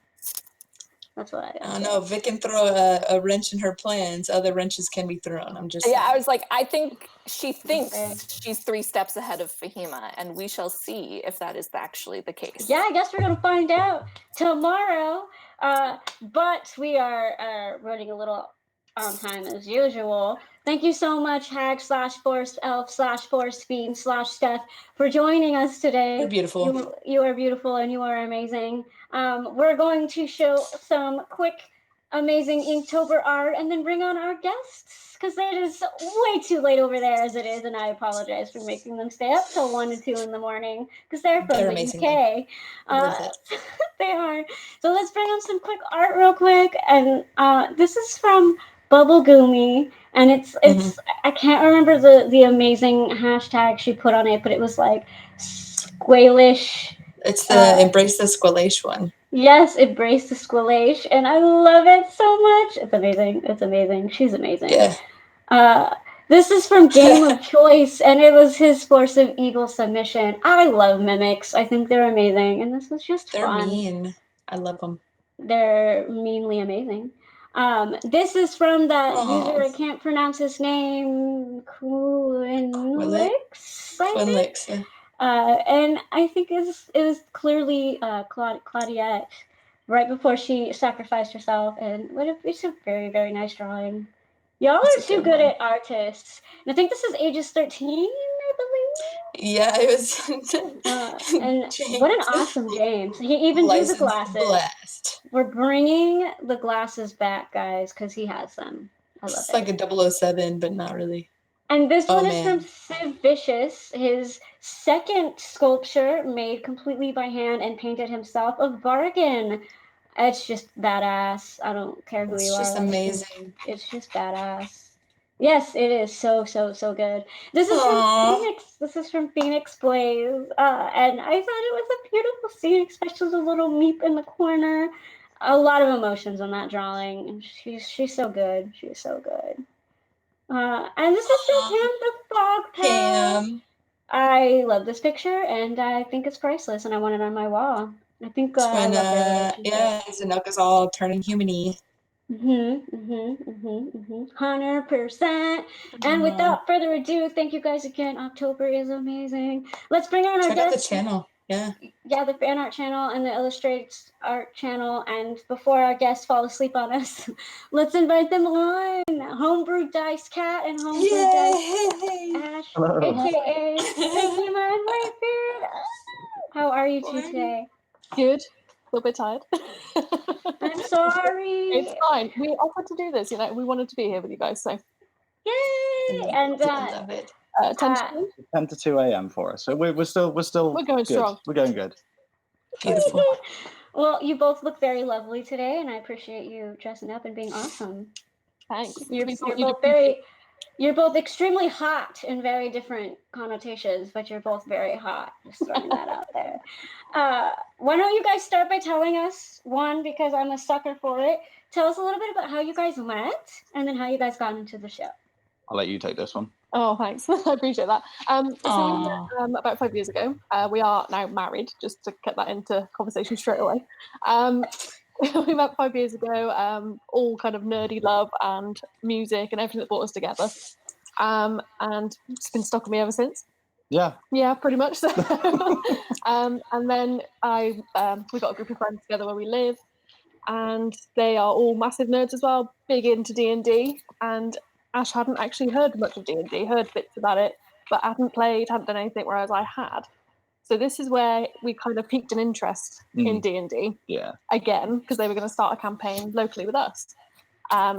That's what I don't know. Vic can throw a wrench in her plans. Other wrenches can be thrown. I'm just saying. I was like, I think she thinks she's 3 steps ahead of Fahima, and we shall see if that is actually the case. Yeah, I guess we're going to find out tomorrow. But we are running a little on time as usual. Thank you so much, Hag/ForestElf/ForestFiend/Steph, for joining us today. You're beautiful. You are beautiful and you are amazing. We're going to show some quick amazing Inktober art, and then bring on our guests because it is way too late over there as it is, and I apologize for making them stay up till 1 and 2 in the morning because they're from They're the amazing, though. UK. Worth it. They are. So let's bring on some quick art real quick, and this is from Bubble Goomy, and it's I can't remember the amazing hashtag she put on it, but it was like squalish. It's the Embrace the Squalish one. Yes, embrace the squalish, and I love it so much. It's amazing. It's amazing. She's amazing. Yeah. Uh, this is from Game of Choice, and it was his Force of Eagle submission. I love mimics. I think they're amazing, and this was just They're fun. mean. I love them. They're meanly amazing. This is from that user, I can't pronounce his name, Quinlix, I think. Quinlix. And I think it was clearly Claudette right before she sacrificed herself. And it's a very, very nice drawing. Y'all are too good at artists. And I think this is ages 13, I believe. Yeah, it was. And what an awesome James. He even drew the glasses. Blast. We're bringing the glasses back, guys, because he has them. I love It's it. like a 007, but not really. And this one is from Civ Vicious, his second sculpture made completely by hand and painted himself of Bargain. It's just badass. I don't care who you are. It's just amazing. It's just badass. Yes, it is so good. This is from Phoenix. This is from Phoenix Blaze, and I thought it was a beautiful scene, especially the little meep in the corner. A lot of emotions on that drawing, and she's so good. She's so good. And this is from Pam the Fog Pam. I love this picture, and I think it's priceless, and I want it on my wall. I think I love their relationship. Yeah, Zanuka's all turning human-y. 100%. And without further ado, thank you guys again. October is amazing. Let's bring on our guests. Check out the channel. Yeah, the fan art channel and the illustrated art channel. And before our guests fall asleep on us, let's invite them on. HomeBrewDice Cat and HomeBrewDice Ash, aka Fatima and Whitebeard. How are you two today? Good. A little bit tired. I'm sorry. It's fine. We offered to do this, we wanted to be here with you guys, so. Yay! And 10 to 2 a.m. for us. So we're still going good. strong. We're going good. Beautiful. Well, you both look very lovely today, and I appreciate you dressing up and being awesome. Thanks. You're both extremely hot in very different connotations, but you're both very hot. Just throwing that out there. Why don't you guys start by telling us, one, because I'm a sucker for it, tell us a little bit about how you guys met, and then how you guys got into the show. I'll let you take this one. Oh, thanks. I appreciate that. So we met about 5 years ago. We are now married, just to get that into conversation straight away. We met 5 years ago, all kind of nerdy love and music and everything that brought us together. And it's been stuck with me ever since. Yeah. Yeah, pretty much so. And then we got a group of friends together where we live, and they are all massive nerds as well, big into D&D. And Ash hadn't actually heard much of D&D, heard bits about it, but hadn't done anything, whereas I had. So this is where we kind of piqued an interest in D&D again, because they were going to start a campaign locally with us.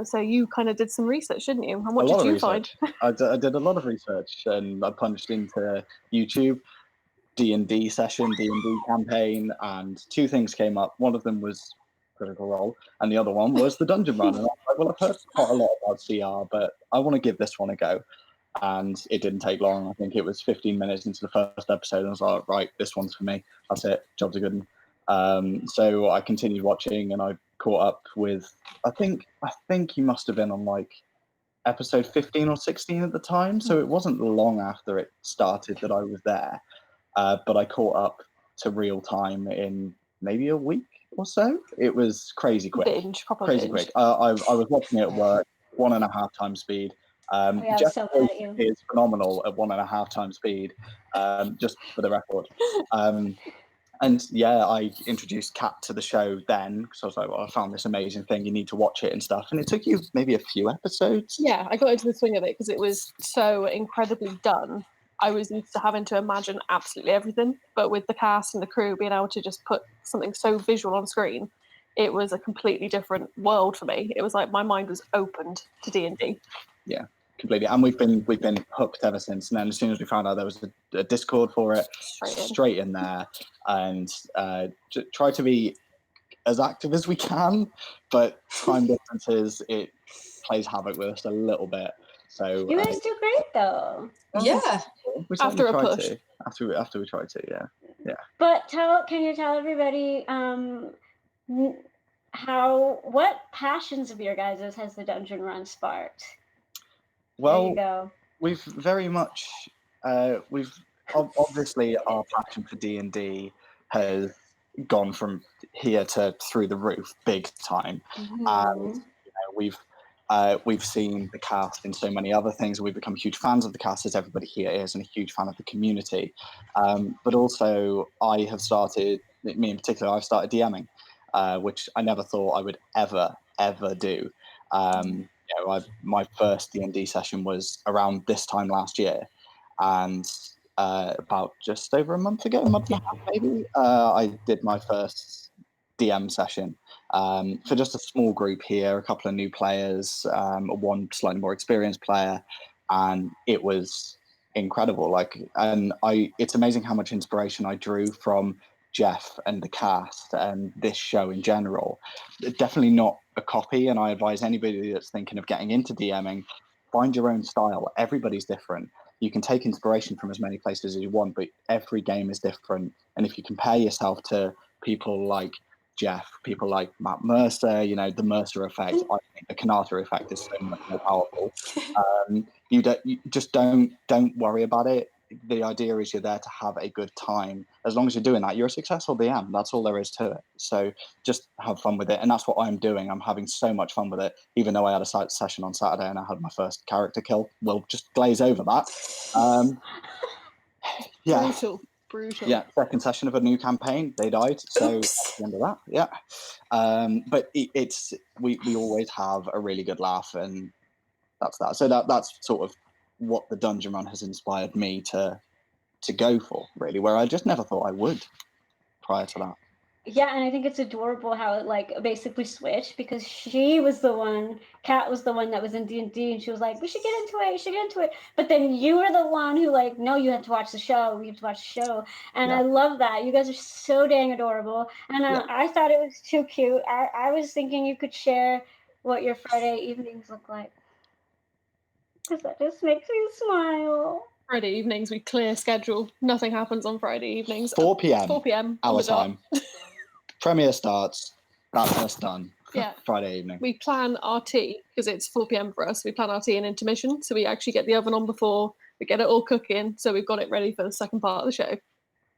So you kind of did some research, didn't you? And what did you find? I did a lot of research, and I punched into YouTube, D&D session, D&D campaign, and two things came up. One of them was Critical Role, and the other one was the Dungeon Run. And I was like, well, I've heard quite a lot about CR, but I want to give this one a go. And it didn't take long. I think it was 15 minutes into the first episode, and I was like, right, this one's for me. That's it. Job's a good one. So I continued watching, and I caught up with, I think he must have been on like episode 15 or 16 at the time. So it wasn't long after it started that I was there. But I caught up to real time in maybe a week or so. It was crazy quick. Quick. I was watching it at work, 1.5 times speed. Jeff so mad at you. Is phenomenal at 1.5 times speed, just for the record. And yeah, I introduced Kat to the show then, because I was like, well, I found this amazing thing, you need to watch it and stuff. And it took you maybe a few episodes. Yeah, I got into the swing of it because it was so incredibly done. I was used to having to imagine absolutely everything, but with the cast and the crew being able to just put something so visual on screen, it was a completely different world for me. It was like my mind was opened to D&D. Yeah, completely. And we've been hooked ever since. And then as soon as we found out there was a Discord for it, straight in there, and try to be as active as we can, but time differences, it plays havoc with us a little bit. So you guys do great though. Yeah. we After a tried push. to. After we tried to, yeah. But can you tell everybody what passions of your guys' has the dungeon run sparked? Well, there you go. we've very much obviously our passion for D&D has gone from here to through the roof big time. And we've seen the cast in so many other things. We've become huge fans of the cast, as everybody here is, and a huge fan of the community. But also I have started, me in particular, I've started DMing, which I never thought I would ever do. My first D&D session was around this time last year, and about just over a month and a half maybe, I did my first DM session for just a small group here, a couple of new players, one slightly more experienced player, and it was incredible. It's amazing how much inspiration I drew from Jeff and the cast and this show in general. Definitely not a copy, and I advise anybody that's thinking of getting into DMing, find your own style. Everybody's different. You can take inspiration from as many places as you want, but every game is different. And if you compare yourself to people like Jeff, people like Matt Mercer, the Mercer effect, I think the Kanata effect is so much more powerful. You just don't worry about it. The idea is you're there to have a good time. As long as you're doing that, you're a successful DM. That's all there is to it. So just have fun with it. And that's what I'm doing. I'm having so much fun with it, even though I had a session on Saturday and I had my first character kill. We'll just glaze over that. Yeah. Brutal. Yeah, second session of a new campaign, they died. So that's the end of that. Yeah. But we always have a really good laugh, and that's that. So that's sort of what the dungeon run has inspired me to go for, really, where I just never thought I would prior to that. Yeah, and I think it's adorable how it basically switched, because Kat was the one that was in D&D, and she was like, we should get into it. But then you were the one who no, you have to watch the show. And I love that. You guys are so dang adorable. And I thought it was too cute. I was thinking you could share what your Friday evenings look like, because that just makes me smile. Friday evenings, we clear schedule. Nothing happens on Friday evenings. 4 p.m. 4 p.m. our time. Premiere starts. That's us done. Yeah. Friday evening. We plan our tea, because it's 4 p.m. for us. We plan our tea in intermission, so we actually get the oven on before, we get it all cooking, so we've got it ready for the second part of the show.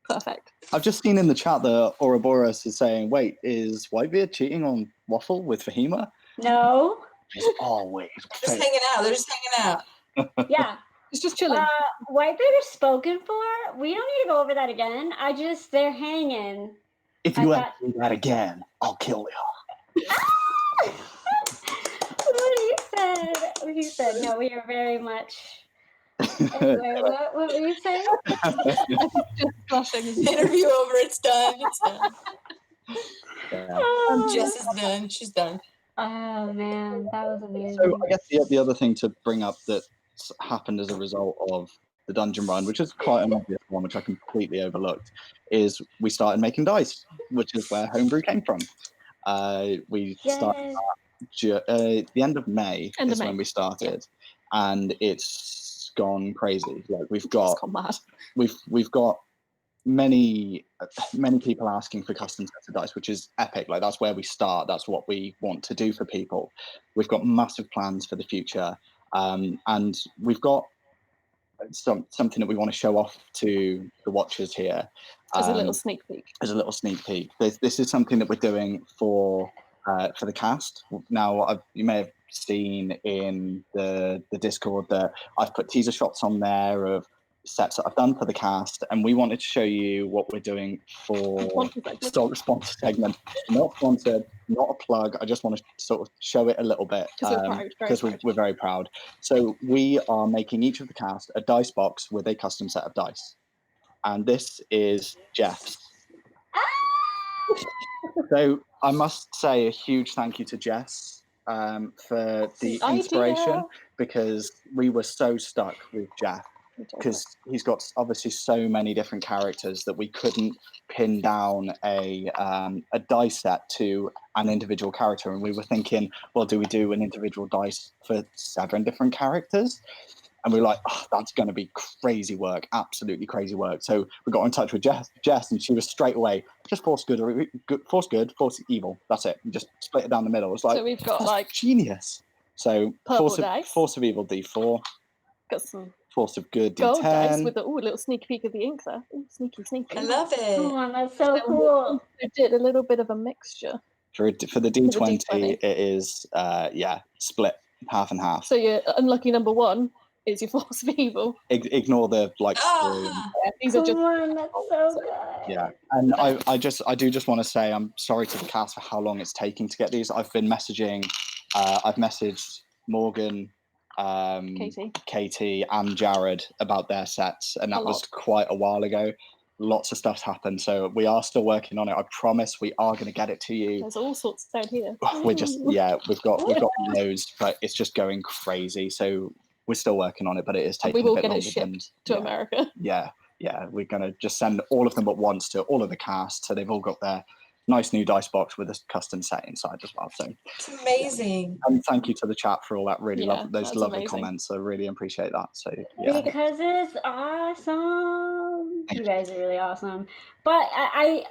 Perfect. I've just seen in the chat that Ouroboros is saying, wait, is Whitebeard cheating on Waffle with Fahima? No. He's always They're just hanging out. Yeah. It's just chilling. Whitebeard is spoken for. We don't need to go over that again. They're hanging. If you ever do that again, I'll kill you. What he said. No, we are very much. Anyway, what were you saying? Just blushing. Interview over. It's done. Yeah. Jess is done. She's done. Oh man, that was amazing. So I guess the other thing to bring up that's happened as a result of the dungeon run, which is quite an obvious one, which I completely overlooked, is we started making dice, which is where Homebrew came from. We started the end of May when we started, and it's gone crazy. We've got many people asking for custom sets of dice, which is epic. That's where we start. That's what we want to do for people. We've got massive plans for the future, and we've got something that we want to show off to the watchers here as a little sneak peek. This is something that we're doing for the cast. Now, you may have seen in the Discord that I've put teaser shots on there of sets that I've done for the cast, and we wanted to show you what we're doing for sponsor segment. Not sponsored, not a plug. I just want to sort of show it a little bit because we're very proud. So we are making each of the cast a dice box with a custom set of dice, and this is Jeff's. So I must say a huge thank you to Jess for the The inspiration, idea. because we were so stuck with Jeff, because he's got obviously so many different characters that we couldn't pin down a dice set to an individual character, and we were thinking, well, do we do an individual dice for 7 different characters? And we were like, oh, that's going to be crazy work, absolutely crazy work. So we got in touch with Jess, and she was straight away, just force good, force good, force evil. That's it. You just split it down the middle. It's like, So we've got that's like genius. So purple dice. force of evil D4, Got some force of good gold dice D10. with a little sneak peek of the ink there. Ooh, sneaky. I love Come it. on, that's so Then cool. we did a little bit of a mixture. For the D20, D20. it is split half and half. So your unlucky number 1 is your force of evil. Ignore the Ah, Yeah, these are Come just on, that's so good. Yeah, and I do just want to say I'm sorry to the cast for how long it's taking to get these. I've been messaging, I've messaged Morgan, Katie, and Jared about their sets, and that was quite a while ago. Lots of stuff's happened, so we are still working on it. I promise we are going to get it to you. There's all sorts down here. We're just we've got loads, but it's just going crazy. So we're still working on it, but it is taking We will a bit get it longer shipped to America. Yeah, we're going to just send all of them at once to all of the cast, so they've all got their nice new dice box with a custom set inside as well. So it's amazing. and thank you to the chat for all that really those lovely amazing. comments. I really appreciate that. So yeah, because it's awesome. You guys are really awesome. But I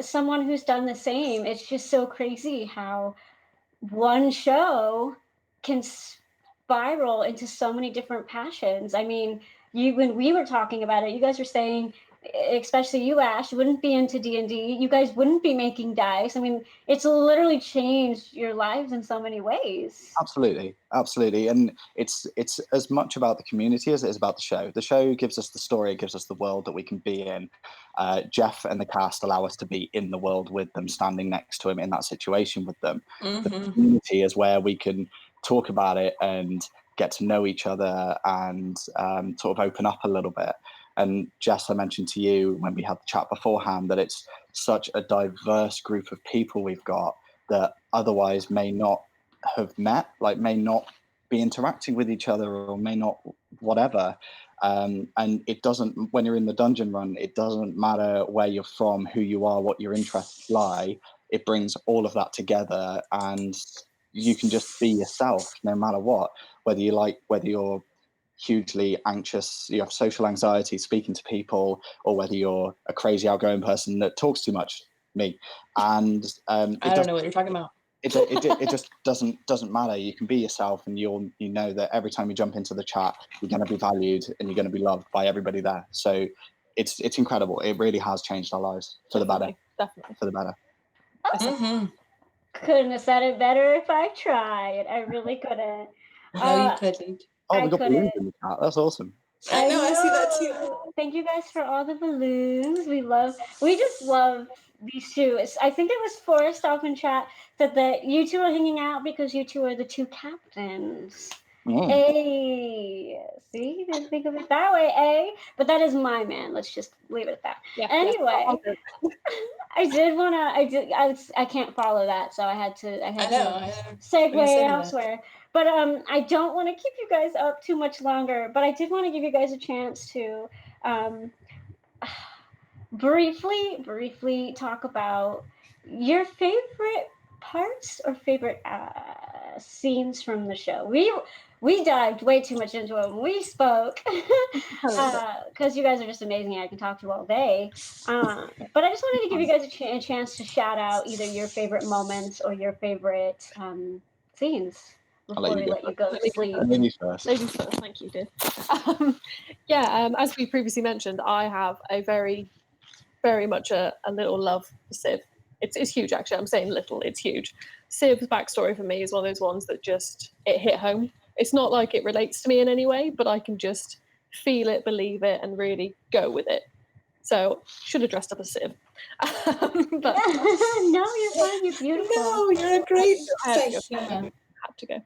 someone who's done the same, it's just so crazy how one show can spiral into so many different passions. I mean, when we were talking about it, you guys were saying, especially you, Ash, wouldn't be into D&D. You guys wouldn't be making dice. I mean, it's literally changed your lives in so many ways. absolutely, and it's as much about the community as it is about the show. The show gives us the story, it gives us the world that we can be in. Jeff and the cast allow us to be in the world with them, standing next to him in that situation with them. Mm-hmm. The community is where we can talk about it and get to know each other and sort of open up a little bit. And Jess, I mentioned to you when we had the chat beforehand that it's such a diverse group of people we've got that otherwise may not have met, like may not be interacting with each other or may not whatever. And it doesn't, when you're in the dungeon run, it doesn't matter where you're from, who you are, what your interests lie. It brings all of that together and you can just be yourself no matter what, whether you're hugely anxious, you have social anxiety speaking to people, or whether you're a crazy outgoing person that talks too much, me. And I don't know what you're talking about. It just doesn't matter. You can be yourself, and you know that every time you jump into the chat, you're going to be valued and you're going to be loved by everybody there. So it's incredible. It really has changed our lives for the better. Definitely For the better. Mm-hmm. Couldn't have said it better if I tried. I really couldn't. No, you couldn't. Oh, we I got couldn't. balloons in the chat. That's awesome. I know, I see that too. Thank you guys for all the balloons. We just love these two. I think it was ForestElf in chat that you two are hanging out because you two are the 2 captains. Hey, see, didn't think of it that way, But that is my man. Let's just leave it at that. Yeah, anyway, I can't follow that, so I had to segue elsewhere. But I don't want to keep you guys up too much longer. But I did want to give you guys a chance to briefly talk about your favorite parts or favorite scenes from the show. We dived way too much into it when we spoke because you guys are just amazing. I can talk to you all day. But I just wanted to give you guys a chance to shout out either your favorite moments or your favorite scenes before we let you go to sleep. Ladies first. Ladies first, thank you, dear. As we previously mentioned, I have a very, very much a little love for Civ. It's huge, actually. I'm saying little, it's huge. Civ's backstory for me is one of those ones that it hit home. It's not like it relates to me in any way, but I can just feel it, believe it, and really go with it. So, should have dressed up as Civ. But no, you're fine. You're beautiful. No, you're a great had to go.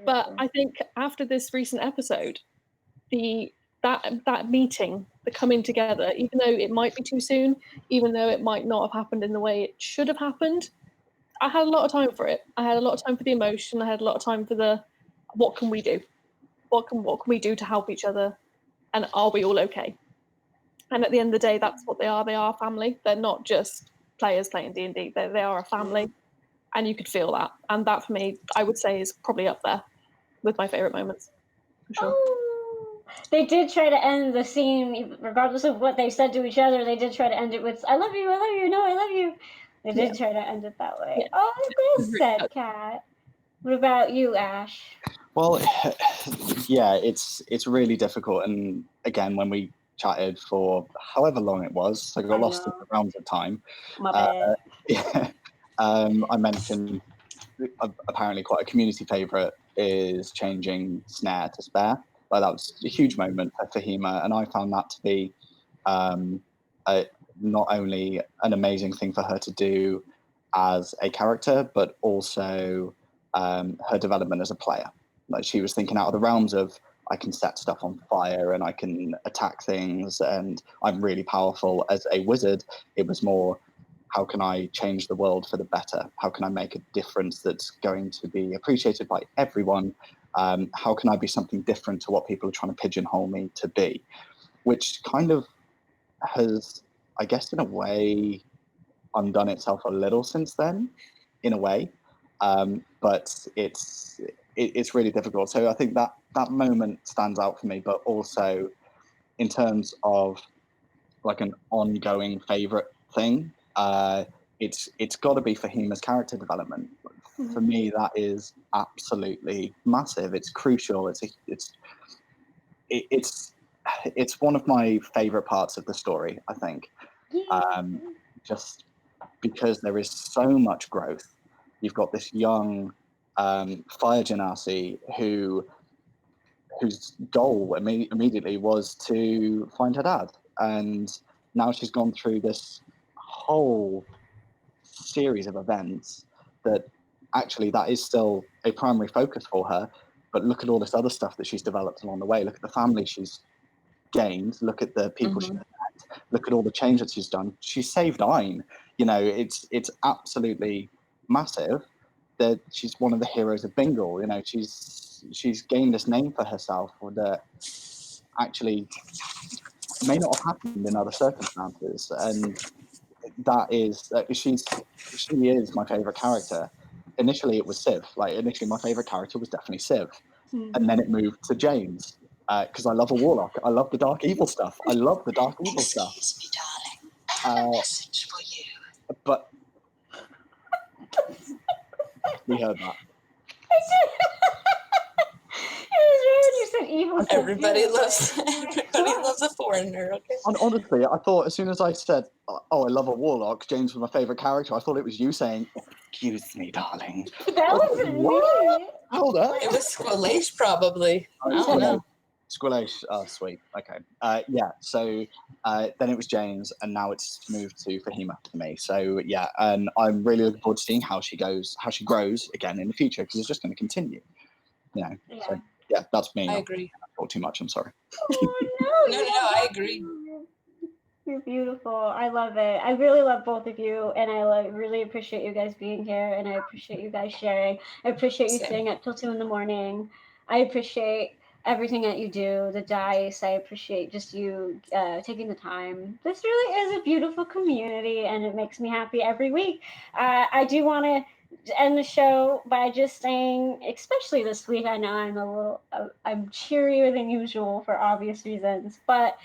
But I think after this recent episode, the that meeting, the coming together, even though it might be too soon, even though it might not have happened in the way it should have happened, I had a lot of time for it. I had a lot of time for the emotion. I had a lot of time for the, what can we do? What can we do to help each other? And are we all okay? And at the end of the day, that's what they are. They are family. They're not just players playing D&D. They are a family, and you could feel that. And that, for me, I would say, is probably up there with my favourite moments, for sure. Oh, they did try to end the scene, regardless of what they said to each other. They did try to end it with "I love you, no, I love you." They did try to end it that way. Yeah. Oh, well said, Kat. What about you, Ash? Well, yeah, it's really difficult. And again, when we chatted for however long it was, I got lost in the realms of time. My bad. Yeah, I mentioned apparently quite a community favourite is changing snare to spare. Like, that was a huge moment for Fahima, and I found that to be not only an amazing thing for her to do as a character, but also her development as a player. Like, she was thinking out of the realms of, I can set stuff on fire and I can attack things and I'm really powerful. As a wizard, it was more, how can I change the world for the better? How can I make a difference that's going to be appreciated by everyone? How can I be something different to what people are trying to pigeonhole me to be? Which kind of has, I guess, in a way, undone itself a little since then, in a way. But it's really difficult. So I think that moment stands out for me, but also in terms of like an ongoing favorite thing, it's got to be Fahima's character development. For me, that is absolutely massive. It's crucial. It's one of my favorite parts of the story, I think. Just because there is so much growth. You've got this young fire genasi whose goal immediately was to find her dad, and now she's gone through this whole series of events that actually that is still a primary focus for her, but look at all this other stuff that she's developed along the way. Look at the family she's gained, look at the people she's met, look at all the change that she's done. She saved Ayn. It's absolutely massive that she's one of the heroes of Bingle. She's gained this name for herself that actually may not have happened in other circumstances, and that is she is my favorite character. Initially it was Civ. Initially my favorite character was definitely Civ, and then it moved to James, because I love a warlock. I love the dark evil stuff. I love the dark evil stuff. Excuse me, darling. I have a message for you. But we heard that. You said evil stuff. Everybody loves a foreigner, okay? And honestly, I thought as soon as I said, "Oh, I love a warlock," James was my favorite character, I thought it was you saying, "Excuse me, darling." That wasn't me. Hold on. It was Squalache, probably. I don't know. Squalache, sweet. Okay. Yeah, so then it was James, and now it's moved to Fahima for me. So yeah, and I'm really looking forward to seeing how she grows again in the future, because it's just going to continue. Yeah. So yeah, that's me. I agree. I thought too much. I'm sorry. Oh, No, I agree. You're beautiful. I love it. I really love both of you, and I really appreciate you guys being here, and I appreciate you guys sharing. I appreciate you staying up till 2 a.m. I appreciate everything that you do, the dice. I appreciate just you taking the time. This really is a beautiful community, and it makes me happy every week. I do want to end the show by just saying, especially this week, I know I'm cheerier than usual for obvious reasons, but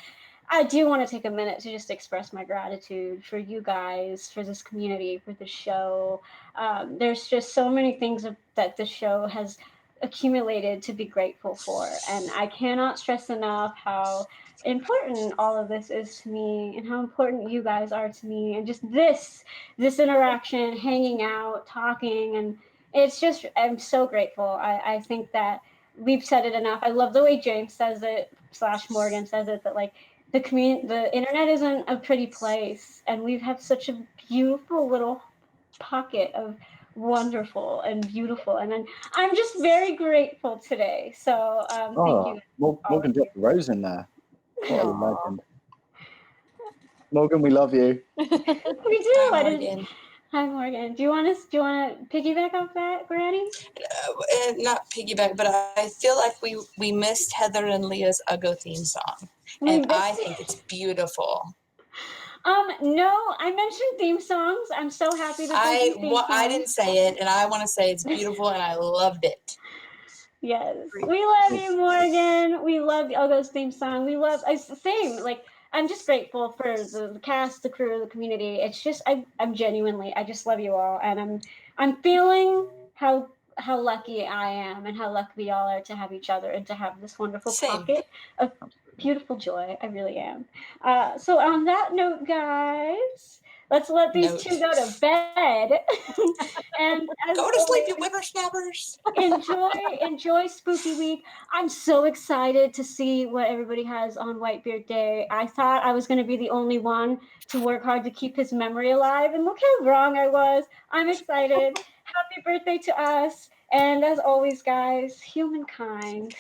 I do want to take a minute to just express my gratitude for you guys, for this community, for the show. There's just so many things that the show has accumulated to be grateful for, and I cannot stress enough how important all of this is to me, and how important you guys are to me, and just this interaction, hanging out, talking, and it's just, I'm so grateful. I think that we've said it enough. I love the way James says it / Morgan says it, that like the internet isn't a pretty place, and we have such a beautiful little pocket of wonderful and beautiful, and I'm just very grateful today. So thank you. Morgan dropped the rose in there. What a legend. Morgan, we love you. We do. Hi, Morgan. Hi, Morgan. Do you want to piggyback off that, Granny? Not piggyback, but I feel like we missed Heather and Leah's Uggo theme song, and I think it's beautiful. No, I mentioned theme songs. I'm so happy that there's theme songs. I didn't say it, and I want to say it's beautiful, and I loved it. Yes, we love you, Morgan. We love Uggo's theme song. We love same. Like, I'm just grateful for the cast, the crew, the community. It's just I'm genuinely, I just love you all, and I'm feeling how lucky I am and how lucky we all are to have each other and to have this wonderful pocket of beautiful joy. I really am. So on that note, guys, let's let these two go to bed. And go to sleep, you whippersnappers. enjoy Spooky Week. I'm so excited to see what everybody has on Whitebeard Day. I thought I was going to be the only one to work hard to keep his memory alive, and look how wrong I was. I'm excited. Happy birthday to us. And as always, guys, humankind.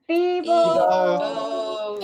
Vivo!